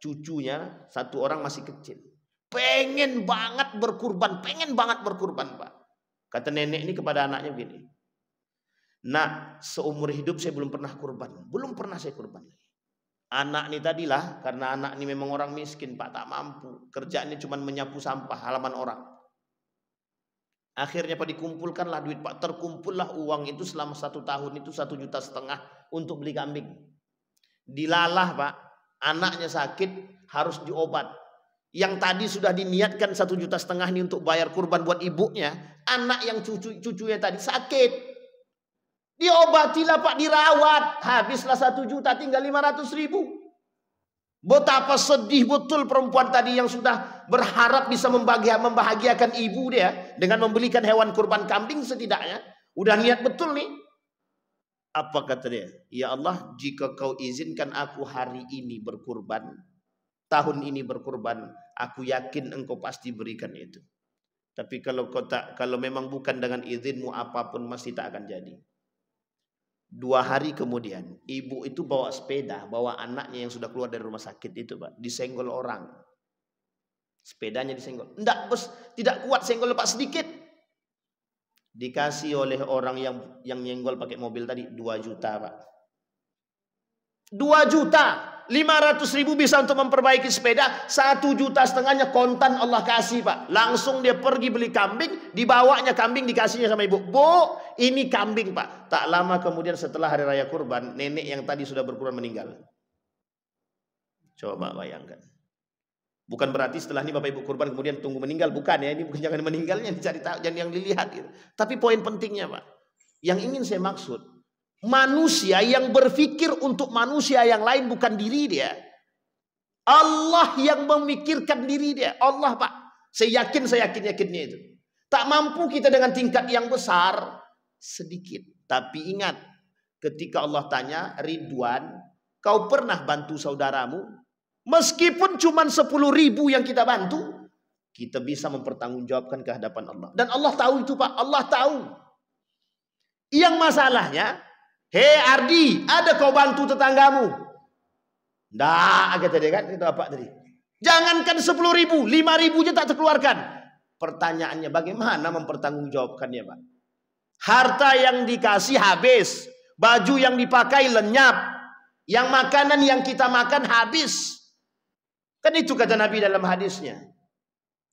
cucunya satu orang masih kecil. Pengen banget berkurban, Pak. Kata nenek ini kepada anaknya begini. Nak, seumur hidup saya belum pernah kurban. Belum pernah saya kurban. Anak ini tadilah, karena anak ini memang orang miskin, Pak, tak mampu. Kerjaannya cuma menyapu sampah halaman orang. Akhirnya Pak dikumpulkanlah duit, Pak. Terkumpullah uang itu selama 1 tahun itu 1,5 juta untuk beli kambing. Dilalah, Pak. Anaknya sakit, harus diobat. Yang tadi sudah diniatkan 1,5 juta ini untuk bayar kurban buat ibunya. Anak yang cucunya tadi sakit. Diobatilah, Pak, dirawat. Habislah 1 juta, tinggal 500.000. Betapa sedih betul perempuan tadi yang sudah berharap bisa membahagiakan ibu dia dengan membelikan hewan kurban kambing setidaknya. Udah niat betul nih. Apa kata dia? Ya Allah, jika kau izinkan aku hari ini berkurban, tahun ini berkurban, aku yakin engkau pasti berikan itu. Tapi kalau memang bukan dengan izinmu, apapun masih tak akan jadi. 2 hari kemudian, ibu itu bawa sepeda, bawa anaknya yang sudah keluar dari rumah sakit itu, Pak, disenggol orang. Sepedanya disenggol. Enggak, bos, tidak kuat senggol, Pak, sedikit. Dikasih oleh orang yang nyenggol pakai mobil tadi 2 juta, Pak. 2 juta. 500.000 bisa untuk memperbaiki sepeda. 1,5 juta kontan Allah kasih, Pak. Langsung dia pergi beli kambing. Dibawanya kambing, dikasihnya sama ibu. Bu, ini kambing, Pak. Tak lama kemudian setelah hari raya kurban, nenek yang tadi sudah berkurban meninggal. Coba bayangkan. Bukan berarti setelah ini Bapak Ibu kurban kemudian tunggu meninggal. Bukan ya. Ini bukan jangan meninggalnya dicari tahu, jangan yang dilihat gitu. Tapi poin pentingnya, Pak, yang ingin saya maksud, manusia yang berpikir untuk manusia yang lain bukan diri dia. Allah yang memikirkan diri dia. Allah, Pak. Saya yakinnya itu. Tak mampu kita dengan tingkat yang besar, sedikit. Tapi ingat, ketika Allah tanya, Ridwan, kau pernah bantu saudaramu? Meskipun cuma 10.000 yang kita bantu, kita bisa mempertanggungjawabkan ke hadapan Allah. Dan Allah tahu itu, Pak. Allah tahu. Yang masalahnya, hei Ardi, ada kau bantu tetanggamu? Nggak, kata dia kan, itu apa tadi? Jangankan 10.000, 5.000 aja tak terkeluarkan. Pertanyaannya bagaimana mempertanggungjawabkannya, Pak? Harta yang dikasih habis, baju yang dipakai lenyap, yang makanan yang kita makan habis. Kan itu kata Nabi dalam hadisnya.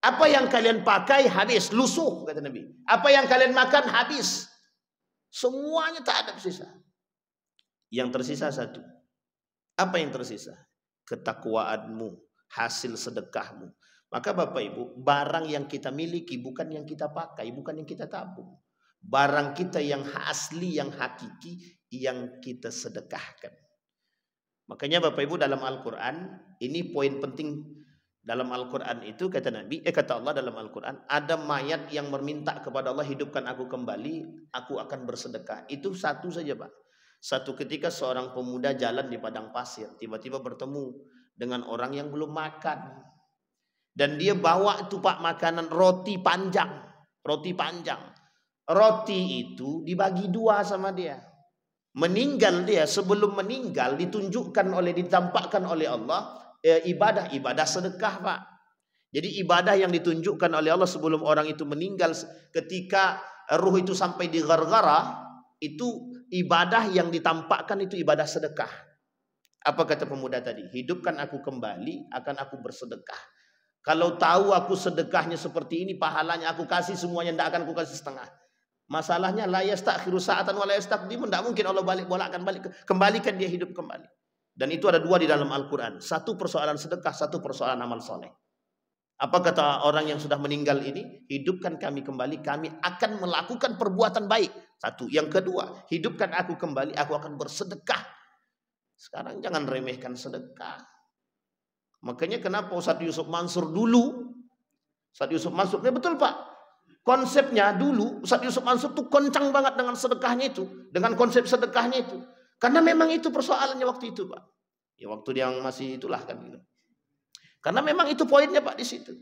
Apa yang kalian pakai habis, lusuh kata Nabi. Apa yang kalian makan habis. Semuanya tak ada tersisa. Yang tersisa satu. Apa yang tersisa? Ketakwaanmu, hasil sedekahmu. Maka Bapak Ibu, barang yang kita miliki bukan yang kita pakai, bukan yang kita tabung. Barang kita yang asli, yang hakiki, yang kita sedekahkan. Makanya Bapak Ibu dalam Al-Quran, ini poin penting dalam Al-Quran itu kata Nabi, kata Allah dalam Al-Quran, ada mayat yang meminta kepada Allah, hidupkan aku kembali, aku akan bersedekah. Itu satu saja, Pak. Satu ketika seorang pemuda jalan di padang pasir, tiba-tiba bertemu dengan orang yang belum makan. Dan dia bawa itu, Pak, makanan roti panjang. Roti panjang. Roti itu dibagi 2 sama dia. Meninggal dia, sebelum meninggal ditampakkan oleh Allah ibadah sedekah, Pak. Jadi ibadah yang ditunjukkan oleh Allah sebelum orang itu meninggal, ketika ruh itu sampai di gargara, itu ibadah yang ditampakkan, itu ibadah sedekah. Apa kata pemuda tadi? Hidupkan aku kembali, akan aku bersedekah. Kalau tahu aku sedekahnya seperti ini, pahalanya aku kasih semuanya, tidak akan aku kasih setengah. Masalahnya la yastakhiru sa'atan wa la yastaqdimun, tidak mungkin Allah kembalikan dia hidup kembali. Dan itu ada 2 di dalam Al-Quran. Satu persoalan sedekah, satu persoalan amal soleh. Apa kata orang yang sudah meninggal ini? Hidupkan kami kembali, kami akan melakukan perbuatan baik. Satu. Yang kedua, hidupkan aku kembali, aku akan bersedekah. Sekarang jangan remehkan sedekah. Makanya kenapa Ustadz Yusuf Mansur dulu, Ustadz Yusuf Mansur, ya betul Pak, konsepnya dulu Ustadz Yusuf Mansur tuh kencang banget dengan sedekahnya itu, dengan konsep sedekahnya itu. Karena memang itu persoalannya waktu itu Pak. Ya waktu dia masih itulah kan gitu. Karena memang itu poinnya Pak di situ.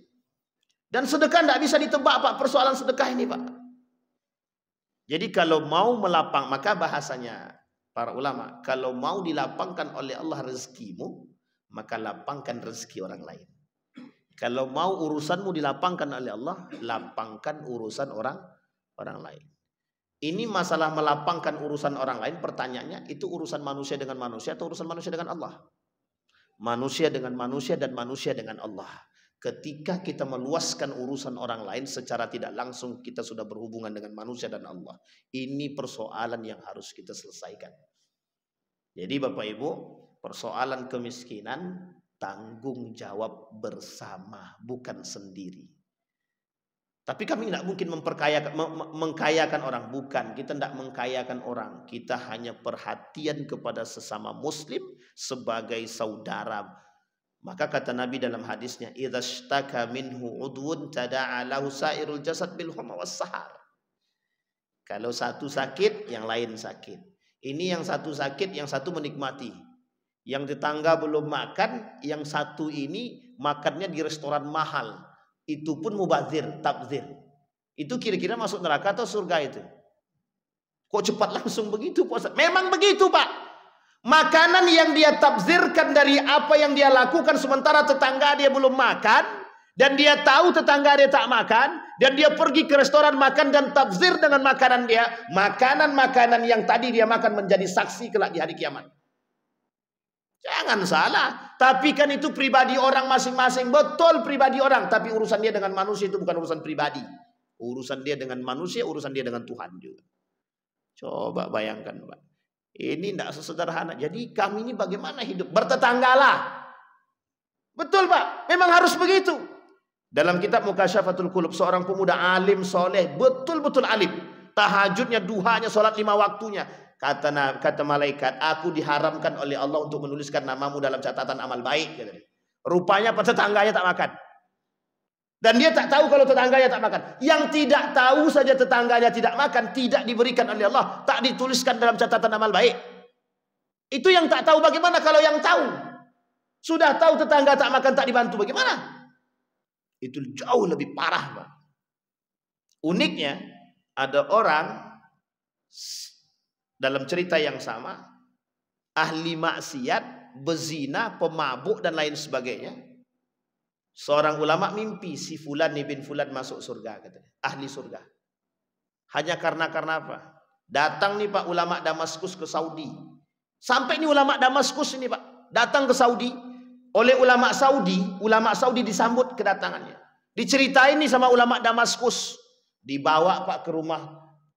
Dan sedekah tidak bisa ditebak Pak, persoalan sedekah ini Pak. Jadi kalau mau melapang, maka bahasanya para ulama, kalau mau dilapangkan oleh Allah rezekimu, maka lapangkan rezeki orang lain. Kalau mau urusanmu dilapangkan oleh Allah, lapangkan urusan orang lain. Ini masalah melapangkan urusan orang lain, pertanyaannya itu urusan manusia dengan manusia atau urusan manusia dengan Allah? Manusia dengan manusia dan manusia dengan Allah. Ketika kita meluaskan urusan orang lain secara tidak langsung kita sudah berhubungan dengan manusia dan Allah. Ini persoalan yang harus kita selesaikan. Jadi Bapak Ibu, persoalan kemiskinan tanggung jawab bersama, bukan sendiri. Tapi kami tidak mungkin mengkayakan orang. Bukan, kita tidak mengkayakan orang. Kita hanya perhatian kepada sesama muslim sebagai saudara. Maka kata Nabi dalam hadisnya, idza ishtaka minhu udwun tada'a lahu sa'irul jasad bil humma was sahar. Kalau satu sakit, yang lain sakit. Ini yang satu sakit, yang satu menikmati. Yang tetangga belum makan, yang satu ini makannya di restoran mahal. Itu pun mubazir, tabzir. Itu kira-kira masuk neraka atau surga itu? Kok cepat langsung begitu Pak Ustaz? Memang begitu Pak. Makanan yang dia tabzirkan dari apa yang dia lakukan sementara tetangga dia belum makan, dan dia tahu tetangga dia tak makan, dan dia pergi ke restoran makan dan tabzir dengan makanan dia, makanan-makanan yang tadi dia makan menjadi saksi kelak di hari kiamat. Jangan salah, tapi kan itu pribadi orang masing-masing. Betul pribadi orang, tapi urusan dia dengan manusia itu bukan urusan pribadi. Urusan dia dengan manusia, urusan dia dengan Tuhan juga. Coba bayangkan Pak. Ini tidak sesederhana. Jadi kami ini bagaimana hidup? Bertetanggalah. Betul Pak, memang harus begitu. Dalam kitab Mukasyafatul Qulub, seorang pemuda alim, soleh, betul-betul alim. Tahajudnya, duhanya, sholat 5 waktunya. Kata malaikat, aku diharamkan oleh Allah untuk menuliskan namamu dalam catatan amal baik. Rupanya tetangganya tak makan. Dan dia tak tahu kalau tetangganya tak makan. Yang tidak tahu saja tetangganya tidak makan, tidak diberikan oleh Allah, tak dituliskan dalam catatan amal baik. Itu yang tak tahu. Bagaimana kalau yang tahu? Sudah tahu tetangga tak makan, tak dibantu, bagaimana? Itu jauh lebih parah Pak. Uniknya, ada orang dalam cerita yang sama, ahli maksiat, bezina, pemabuk dan lain sebagainya. Seorang ulama mimpi si fulan bin fulan masuk surga katanya, ahli surga. Hanya karena apa? Datang nih Pak ulama Damaskus ke Saudi. Sampai nih ulama Damaskus ini Pak, datang ke Saudi. Oleh ulama Saudi disambut kedatangannya. Diceritain nih sama ulama Damaskus. Dibawa Pak ke rumah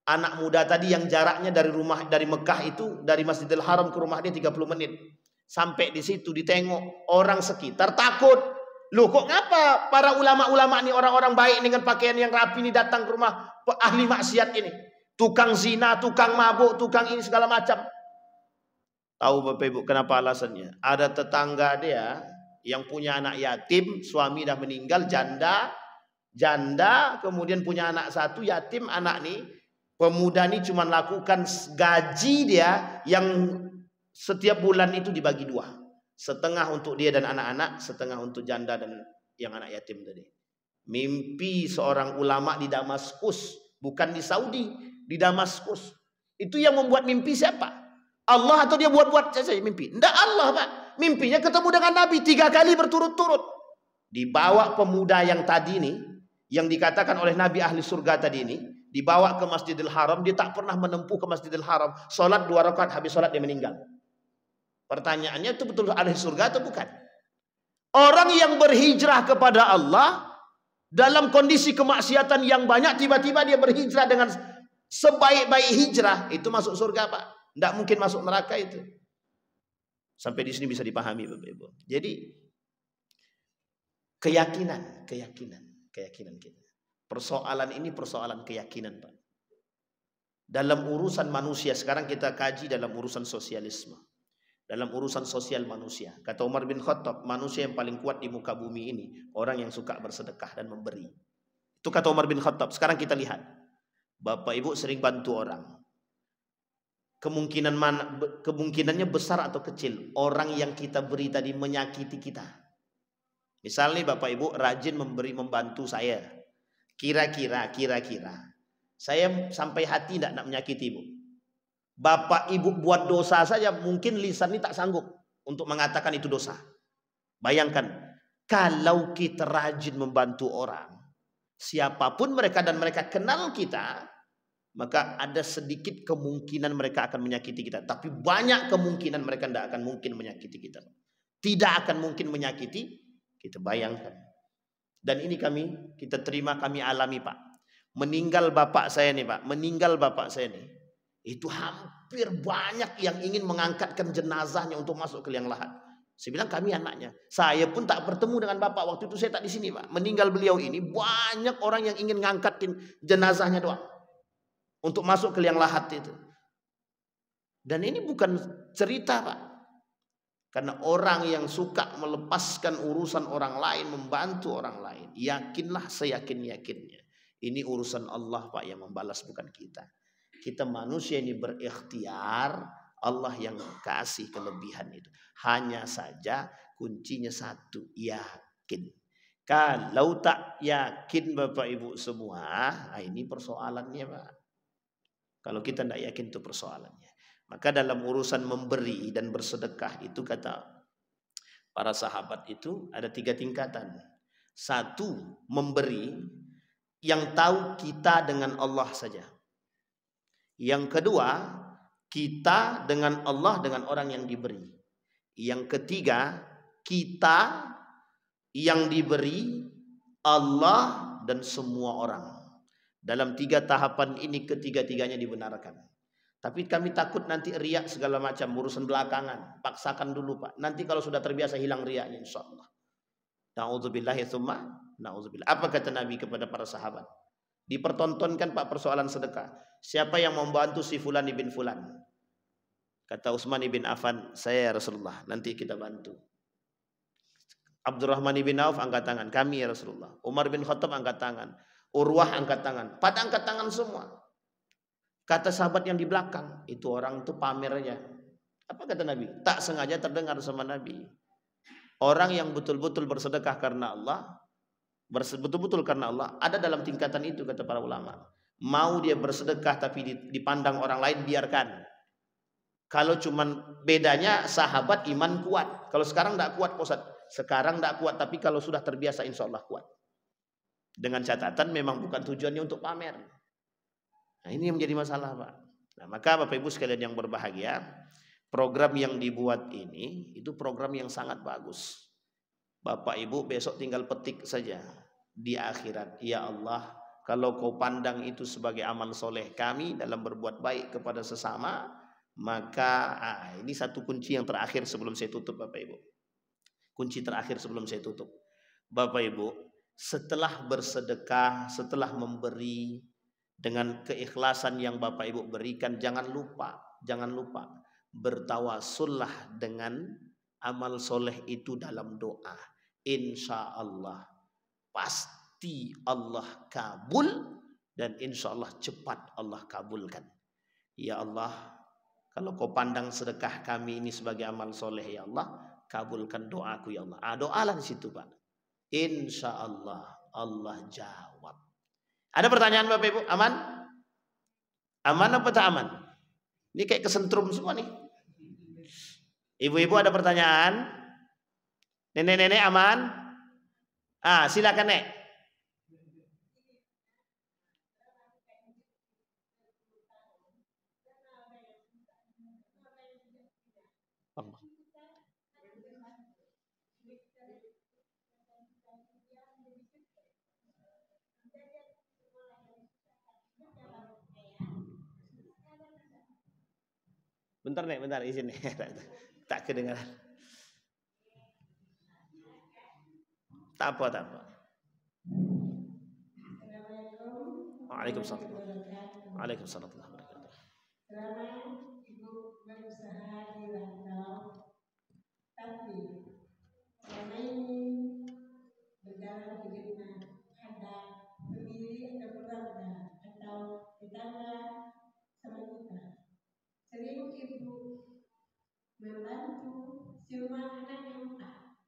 anak muda tadi yang jaraknya dari Mekah itu, dari Masjidil Haram ke rumah dia 30 menit. Sampai di situ ditengok orang sekitar takut. Loh kok ngapa para ulama-ulama ini, orang-orang baik dengan pakaian yang rapi ini datang ke rumah ahli maksiat ini? Tukang zina, tukang mabuk, tukang ini segala macam. Tahu Bapak Ibu kenapa alasannya? Ada tetangga dia yang punya anak yatim, suami dah meninggal, janda, kemudian punya anak satu yatim, anak nih. Pemuda ini cuma lakukan gaji dia yang setiap bulan itu dibagi 2. Setengah untuk dia dan anak-anak, setengah untuk janda dan yang anak yatim tadi. Mimpi seorang ulama di Damaskus, bukan di Saudi, di Damaskus. Itu yang membuat mimpi siapa? Allah atau dia buat-buat saja mimpi? Tidak Allah Pak. Mimpinya ketemu dengan Nabi 3 kali berturut-turut. Dibawa pemuda yang tadi nih, yang dikatakan oleh Nabi ahli surga tadi ini, dibawa ke Masjidil Haram. Dia tak pernah menempuh ke Masjidil Haram. Sholat 2 rakaat, habis sholat dia meninggal. Pertanyaannya itu betul ahli surga atau bukan? Orang yang berhijrah kepada Allah dalam kondisi kemaksiatan yang banyak, tiba-tiba dia berhijrah dengan sebaik-baik hijrah, itu masuk surga Pak. Tidak mungkin masuk neraka itu. Sampai di sini bisa dipahami Bapak Ibu. Jadi keyakinan kita. Persoalan ini persoalan keyakinan Pak. Dalam urusan manusia, sekarang kita kaji dalam urusan sosialisme. Dalam urusan sosial manusia. Kata Umar bin Khattab, manusia yang paling kuat di muka bumi ini, orang yang suka bersedekah dan memberi. Itu kata Umar bin Khattab. Sekarang kita lihat. Bapak Ibu sering bantu orang. Kemungkinannya besar atau kecil orang yang kita beri tadi menyakiti kita. Misalnya Bapak Ibu rajin membantu saya. Kira-kira saya sampai hati tidak nak menyakiti Ibu. Bapak Ibu buat dosa saja mungkin lisan ini tak sanggup untuk mengatakan itu dosa. Bayangkan kalau kita rajin membantu orang, siapapun mereka dan mereka kenal kita, maka ada sedikit kemungkinan mereka akan menyakiti kita. Tapi banyak kemungkinan mereka tidak akan mungkin menyakiti kita. Tidak akan mungkin menyakiti kita, bayangkan. Dan ini kita terima, kami alami Pak. Meninggal bapak saya nih Pak. Meninggal bapak saya nih. Itu hampir banyak yang ingin mengangkatkan jenazahnya untuk masuk ke liang lahat. Saya bilang kami anaknya. Saya pun tak bertemu dengan bapak. Waktu itu saya tak di sini Pak. Meninggal beliau ini banyak orang yang ingin mengangkatkan jenazahnya doang. Untuk masuk ke liang lahat itu. Dan ini bukan cerita Pak. Karena orang yang suka melepaskan urusan orang lain, membantu orang lain, yakinlah seyakin-yakinnya. Ini urusan Allah Pak yang membalas, bukan kita. Kita manusia ini berikhtiar, Allah yang kasih kelebihan itu. Hanya saja kuncinya satu, yakin. Kalau tak yakin Bapak Ibu semua, nah ini persoalannya Pak. Kalau kita tidak yakin itu persoalannya. Maka dalam urusan memberi dan bersedekah itu kata para sahabat itu ada 3 tingkatan. Satu, memberi yang tahu kita dengan Allah saja. Yang kedua, kita dengan Allah dengan orang yang diberi. Yang ketiga, kita yang diberi, Allah dan semua orang. Dalam 3 tahapan ini ketiga-tiganya dibenarkan. Tapi kami takut nanti riak segala macam, urusan belakangan. Paksakan dulu Pak. Nanti kalau sudah terbiasa hilang riaknya insyaAllah. Na'udzubillahi tsumma na'udzubillah. Apa kata Nabi kepada para sahabat? Dipertontonkan Pak persoalan sedekah. Siapa yang membantu si Fulan ibn Fulan? Kata Utsman ibn Affan, saya ya Rasulullah, nanti kita bantu. Abdurrahman ibn Auf angkat tangan, kami ya Rasulullah. Umar bin Khattab angkat tangan. Urwah angkat tangan. Pada angkat tangan semua. Kata sahabat yang di belakang, itu orang itu pamer aja. Apa kata Nabi? Tak sengaja terdengar sama Nabi. Orang yang betul-betul bersedekah karena Allah, betul-betul karena Allah, ada dalam tingkatan itu kata para ulama. Mau dia bersedekah tapi dipandang orang lain, biarkan. Kalau cuman bedanya sahabat iman kuat. Kalau sekarang tidak kuat Ustaz. Sekarang tidak kuat, tapi kalau sudah terbiasa insya Allah kuat. Dengan catatan memang bukan tujuannya untuk pamer. Nah ini yang menjadi masalah Pak. Nah maka Bapak Ibu sekalian yang berbahagia, program yang dibuat ini itu program yang sangat bagus. Bapak Ibu besok tinggal petik saja di akhirat. Ya Allah, kalau kau pandang itu sebagai amal soleh kami dalam berbuat baik kepada sesama, maka ini satu kunci yang terakhir sebelum saya tutup Bapak Ibu. Kunci terakhir sebelum saya tutup. Bapak Ibu, setelah bersedekah, setelah memberi dengan keikhlasan yang Bapak Ibu berikan, jangan lupa bertawasullah dengan amal soleh itu dalam doa. Insya Allah pasti Allah kabul, dan insya Allah cepat Allah kabulkan. Ya Allah, kalau kau pandang sedekah kami ini sebagai amal soleh, ya Allah, kabulkan doaku ya Allah. Doalah di situ Pak. Insya Allah Allah jawab. Ada pertanyaan Bapak Ibu? Aman? Aman apa tak aman? Ini kayak kesentrum semua nih. Ibu-ibu ada pertanyaan? Nenek-nenek aman? Silakan Nek. Bentar Nek, bentar izin nih. Tak kedengaran. Tak apa. Waalaikumsalam. Waalaikumsalam. Selama ibu berusaha di rantau, tapi selama ini berjalan hidupnya ada berdiri atau keluarga atau tetangga sama kita. Sering ibu membantu semua anak yang empat.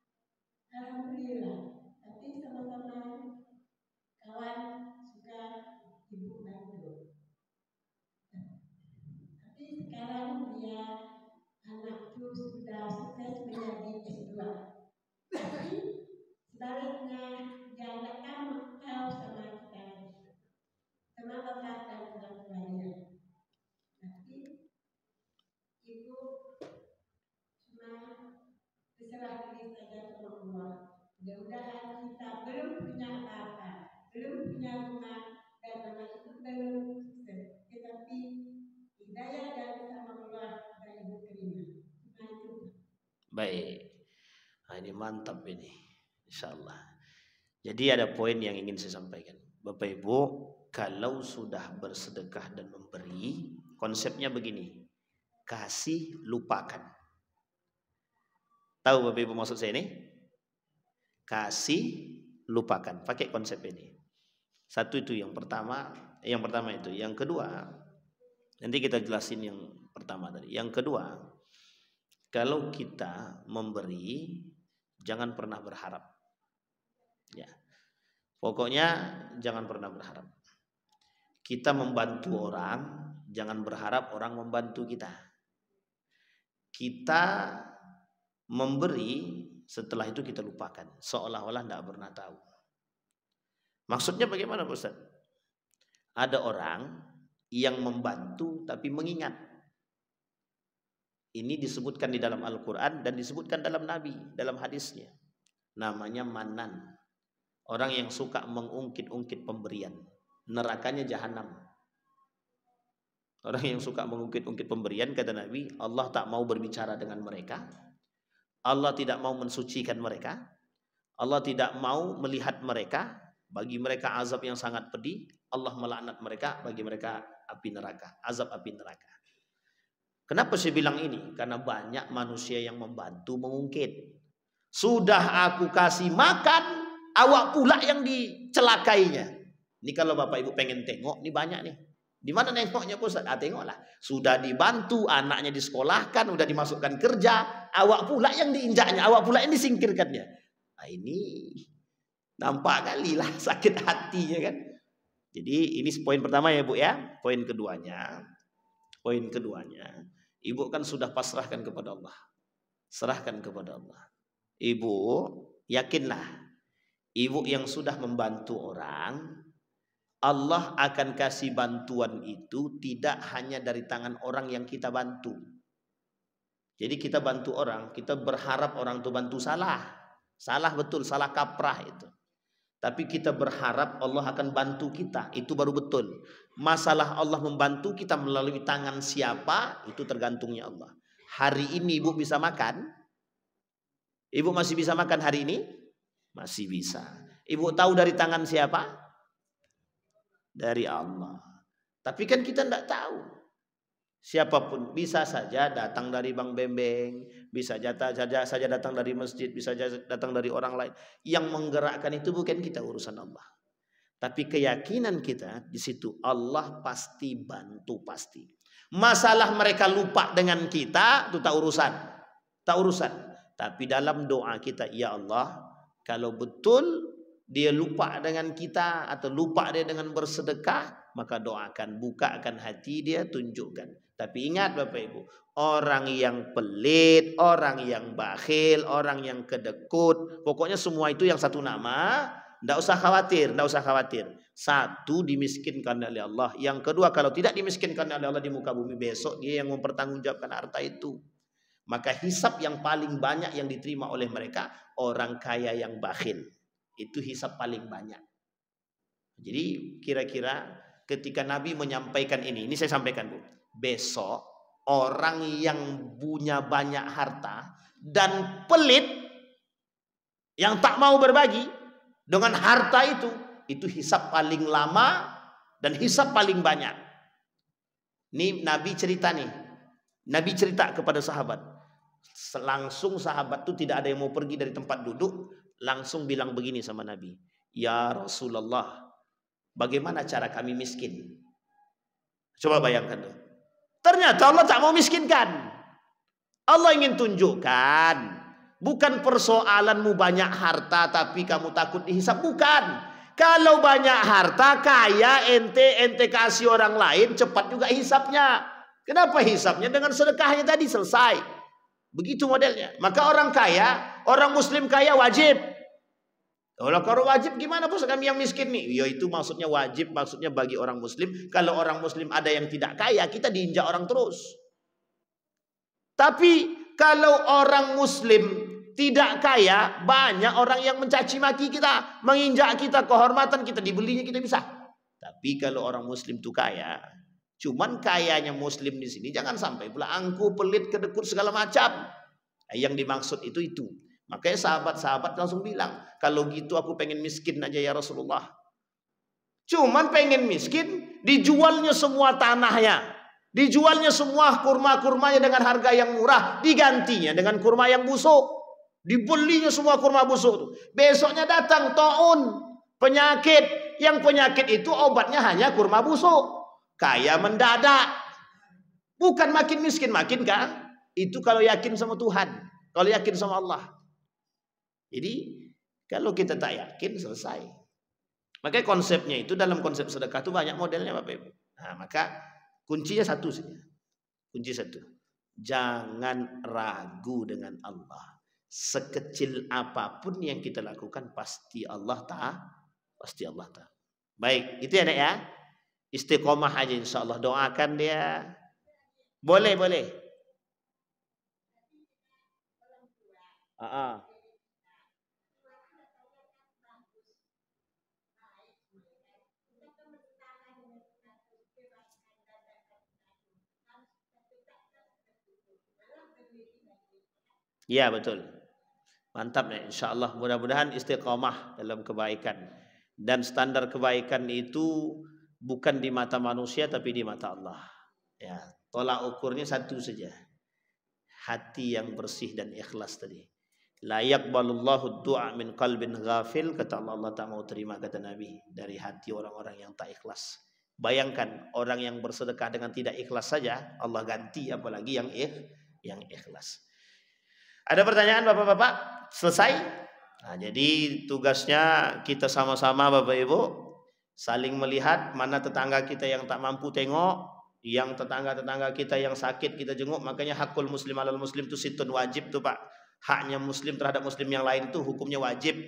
Alhamdulillah. Tapi sama-sama kawan suka ibu bantu. Tapi sekarang dia anakku sudah sukses menjadi S2. Tapi sebaliknya dia tidak tahu sama kita, sama bapak dan orang tuanya. Tapi ibu cuma berserah diri saja sama Allah. Mudah-mudahan kita belum punya apa-apa, belum punya rumah, dan anak itu belum sukses. Tetapi hidayah dari sama Allah dan ibu terima. Cuma itu. Baik. Nah, ini mantap ini. Insyaallah. Jadi ada poin yang ingin saya sampaikan. Bapak Ibu, kalau sudah bersedekah dan memberi, konsepnya begini. Kasih, lupakan. Tahu Bapak Ibu maksud saya ini? Kasih, lupakan. Pakai konsep ini. Satu itu yang pertama itu. Yang kedua, nanti kita jelasin yang pertama tadi. Yang kedua, kalau kita memberi, jangan pernah berharap. Ya. Pokoknya jangan pernah berharap. Kita membantu orang, jangan berharap orang membantu kita. Kita memberi, setelah itu kita lupakan, seolah-olah tidak pernah tahu. Maksudnya bagaimana Ustaz? Ada orang yang membantu tapi mengingat. Ini disebutkan di dalam Al-Quran dan disebutkan dalam Nabi, dalam hadisnya. Namanya manan. Orang yang suka mengungkit-ungkit pemberian. Nerakanya jahanam. Orang yang suka mengungkit-ungkit pemberian, kata Nabi, Allah tak mau berbicara dengan mereka. Allah tidak mau mensucikan mereka. Allah tidak mau melihat mereka. Bagi mereka azab yang sangat pedih. Allah melaknat mereka. Bagi mereka api neraka. Azab api neraka. Kenapa saya bilang ini? Karena banyak manusia yang membantu mengungkit. Sudah aku kasih makan, awak pula yang dicelakainya. Ini kalau Bapak Ibu pengen tengok, ini banyak nih. Di mana nengoknya Ustaz? Tengoklah. Sudah dibantu, anaknya disekolahkan, sudah dimasukkan kerja, awak pula yang diinjaknya, awak pula yang disingkirkannya. Nah, ini nampak kali lah sakit hatinya kan. Jadi ini poin pertama ya Bu ya. Poin keduanya, Ibu kan sudah pasrahkan kepada Allah. Serahkan kepada Allah. Ibu, yakinlah. Ibu yang sudah membantu orang, Allah akan kasih bantuan itu tidak hanya dari tangan orang yang kita bantu. Jadi kita bantu orang, kita berharap orang itu bantu salah. Salah betul, salah kaprah itu. Tapi kita berharap Allah akan bantu kita, itu baru betul. Masalah Allah membantu kita melalui tangan siapa, itu tergantungnya Allah. Hari ini ibu bisa makan? Ibu masih bisa makan hari ini? Masih bisa. Ibu tahu dari tangan siapa? Dari Allah. Tapi kan kita tidak tahu. Siapapun bisa saja datang dari Bang Bembeng, bisa saja datang dari masjid, bisa datang dari orang lain. Yang menggerakkan itu bukan kita, urusan Allah. Tapi keyakinan kita di situ Allah pasti bantu, pasti. Masalah mereka lupa dengan kita itu tak urusan. Tapi dalam doa kita, ya Allah, kalau betul dia lupa dengan kita atau lupa dia dengan bersedekah, maka doakan, bukakan hati dia, tunjukkan. Tapi ingat Bapak Ibu, orang yang pelit, orang yang bakhil, orang yang kedekut, pokoknya semua itu yang satu nama, tidak usah khawatir. Satu, dimiskinkan oleh Allah. Yang kedua, kalau tidak dimiskinkan oleh Allah di muka bumi besok, dia yang mempertanggungjawabkan harta itu. Maka hisab yang paling banyak yang diterima oleh mereka, orang kaya yang bakhil. Itu hisab paling banyak. Jadi kira-kira ketika Nabi menyampaikan ini saya sampaikan Bu. Besok orang yang punya banyak harta dan pelit, yang tak mau berbagi dengan harta itu hisab paling lama dan hisab paling banyak. Ini Nabi cerita nih. Nabi cerita kepada sahabat. Langsung sahabat tuh tidak ada yang mau pergi dari tempat duduk, langsung bilang begini sama Nabi. Ya Rasulullah, bagaimana cara kami miskin? Coba bayangkan tuh. Ternyata Allah tak mau miskinkan. Allah ingin tunjukkan, bukan persoalanmu banyak harta tapi kamu takut dihisap, bukan. Kalau banyak harta, kaya, ente kasih orang lain, cepat juga hisapnya. Kenapa hisapnya? Dengan sedekahnya tadi selesai. Begitu modelnya. Maka orang kaya, orang muslim kaya wajib. Kalau wajib gimana bos, kami yang miskin nih? Ya itu maksudnya wajib, maksudnya bagi orang muslim. Kalau orang muslim ada yang tidak kaya, kita diinjak orang terus. Tapi kalau orang muslim tidak kaya, banyak orang yang mencaci maki kita, menginjak kita, kehormatan kita, dibelinya kita bisa. Tapi kalau orang muslim itu kaya, cuman kayanya muslim di sini jangan sampai pula angkuh, pelit, kedekut segala macam. Yang dimaksud itu. Makanya sahabat-sahabat langsung bilang, kalau gitu aku pengen miskin aja ya Rasulullah. Cuman pengen miskin, dijualnya semua tanahnya, dijualnya semua kurma-kurmanya dengan harga yang murah, digantinya dengan kurma yang busuk. Dibelinya semua kurma busuk. Besoknya datang taun, penyakit. Yang penyakit itu obatnya hanya kurma busuk. Kaya mendadak. Bukan makin miskin, makin kah? Itu kalau yakin sama Tuhan. Kalau yakin sama Allah. Jadi kalau kita tak yakin, selesai. Makanya konsepnya itu, dalam konsep sedekah itu banyak modelnya Bapak Ibu. Nah, maka kuncinya satu saja. Kunci satu. Jangan ragu dengan Allah. Sekecil apapun yang kita lakukan, pasti Allah tahu. Pasti Allah tahu. Baik, itu ya Nek ya. Istiqomah aja insyaallah, doakan dia. Boleh. Ya betul. Mantap ya, insyaallah. Mudah-mudahan istiqomah dalam kebaikan. Dan standar kebaikan itu bukan di mata manusia tapi di mata Allah. Ya, tolak ukurnya satu saja. Hati yang bersih dan ikhlas tadi. La yaqbalullahu du'a min qalbin ghafil, kata Allah, Allah tak mau terima, kata Nabi, dari hati orang-orang yang tak ikhlas. Bayangkan orang yang bersedekah dengan tidak ikhlas saja Allah ganti, apalagi yang ikhlas. Ada pertanyaan Bapak-bapak? Selesai? Nah, jadi tugasnya kita sama-sama Bapak Ibu saling melihat mana tetangga kita yang tak mampu tengok, yang tetangga-tetangga kita yang sakit kita jenguk. Makanya hakul muslim alal muslim itu situn, wajib tuh Pak. Haknya muslim terhadap muslim yang lain itu hukumnya wajib.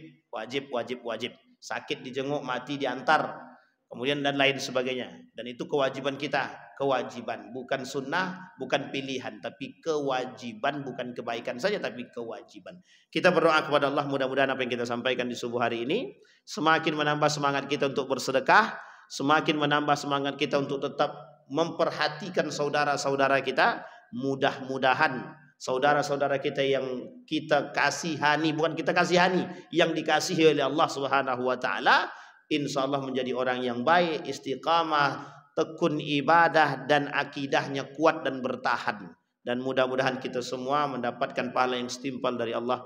Sakit dijenguk, mati diantar, kemudian dan lain sebagainya. Dan itu kewajiban kita, kewajiban, bukan sunnah, bukan pilihan, tapi kewajiban, bukan kebaikan saja tapi kewajiban. Kita berdoa kepada Allah, mudah-mudahan apa yang kita sampaikan di subuh hari ini semakin menambah semangat kita untuk bersedekah, semakin menambah semangat kita untuk tetap memperhatikan saudara-saudara kita. Mudah-mudahan saudara-saudara kita yang kita kasihani, bukan kita kasihani, yang dikasihi oleh Allah Subhanahu wa taala, insyaallah menjadi orang yang baik, istiqamah, tekun ibadah, dan akidahnya kuat dan bertahan. Dan mudah-mudahan kita semua mendapatkan pahala yang setimpal dari Allah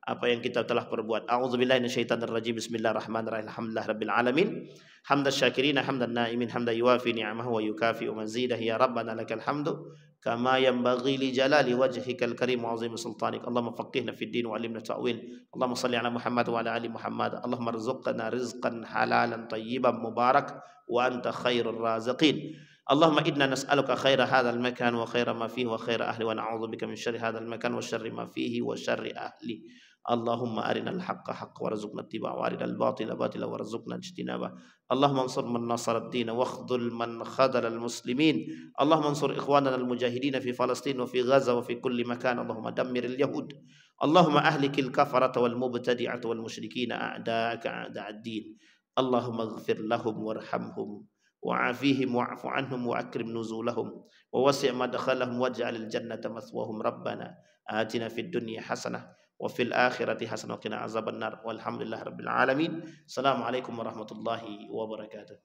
apa yang kita telah perbuat. A'udzubillahi minasyaitonirrajim. Bismillahirrahmanirrahim. Alhamdulillahirabbil alamin. Hamdan syakirin, hamdan naimin, hamdan yuwafi ni'amahu wa yukafi mazidah. Ya Rabbana lakal hamdu kama yanbaghi li jalali wajhikal karim wa azim sultanik. Allahumma faqihna fid din wa 'allimna ta'wil. Allahumma shalli ala Muhammad wa ala ali Muhammad. Allahumma rzuqna rizqan halalan tayyiban mubarak wa anta khairur raziqin. Allahumma inna nas'aluka khaira hadzal makan wa khaira ma fihi wa khaira ahli wa na'udzubika min syarri hadzal makan wa syarri ma fihi wa syarri ahli. Allahumma arinal haqqa haqqa warzuqna ittiba'ahu wa arinal batila batila warzuqna ijtinabah. Allahumma ansur man nasara ad-din wa akhdhul man khadhala al-muslimin. Allahumma ansur ikhwanana al-mujahidin fi Palestin wa fi Gaza wa fi kulli makan. Allahumma dammir al-yahud. Allahumma ahlikil kafarata wal mubtadi'ata wal musyrikin a'da'aka a'da'ad-din. Allahumma ighfir lahum warhamhum wa'afihim wa'fu anhum wa akrim nuzulahum wa wasi' madkhalahum waj'al al-jannata mathwahum. Rabbana atina fid dunya hasanah wa fil akhirati hasanah wa qina azabannar. Walhamdulillahirabbil alamin. Assalamualaikum warahmatullahi wabarakatuh.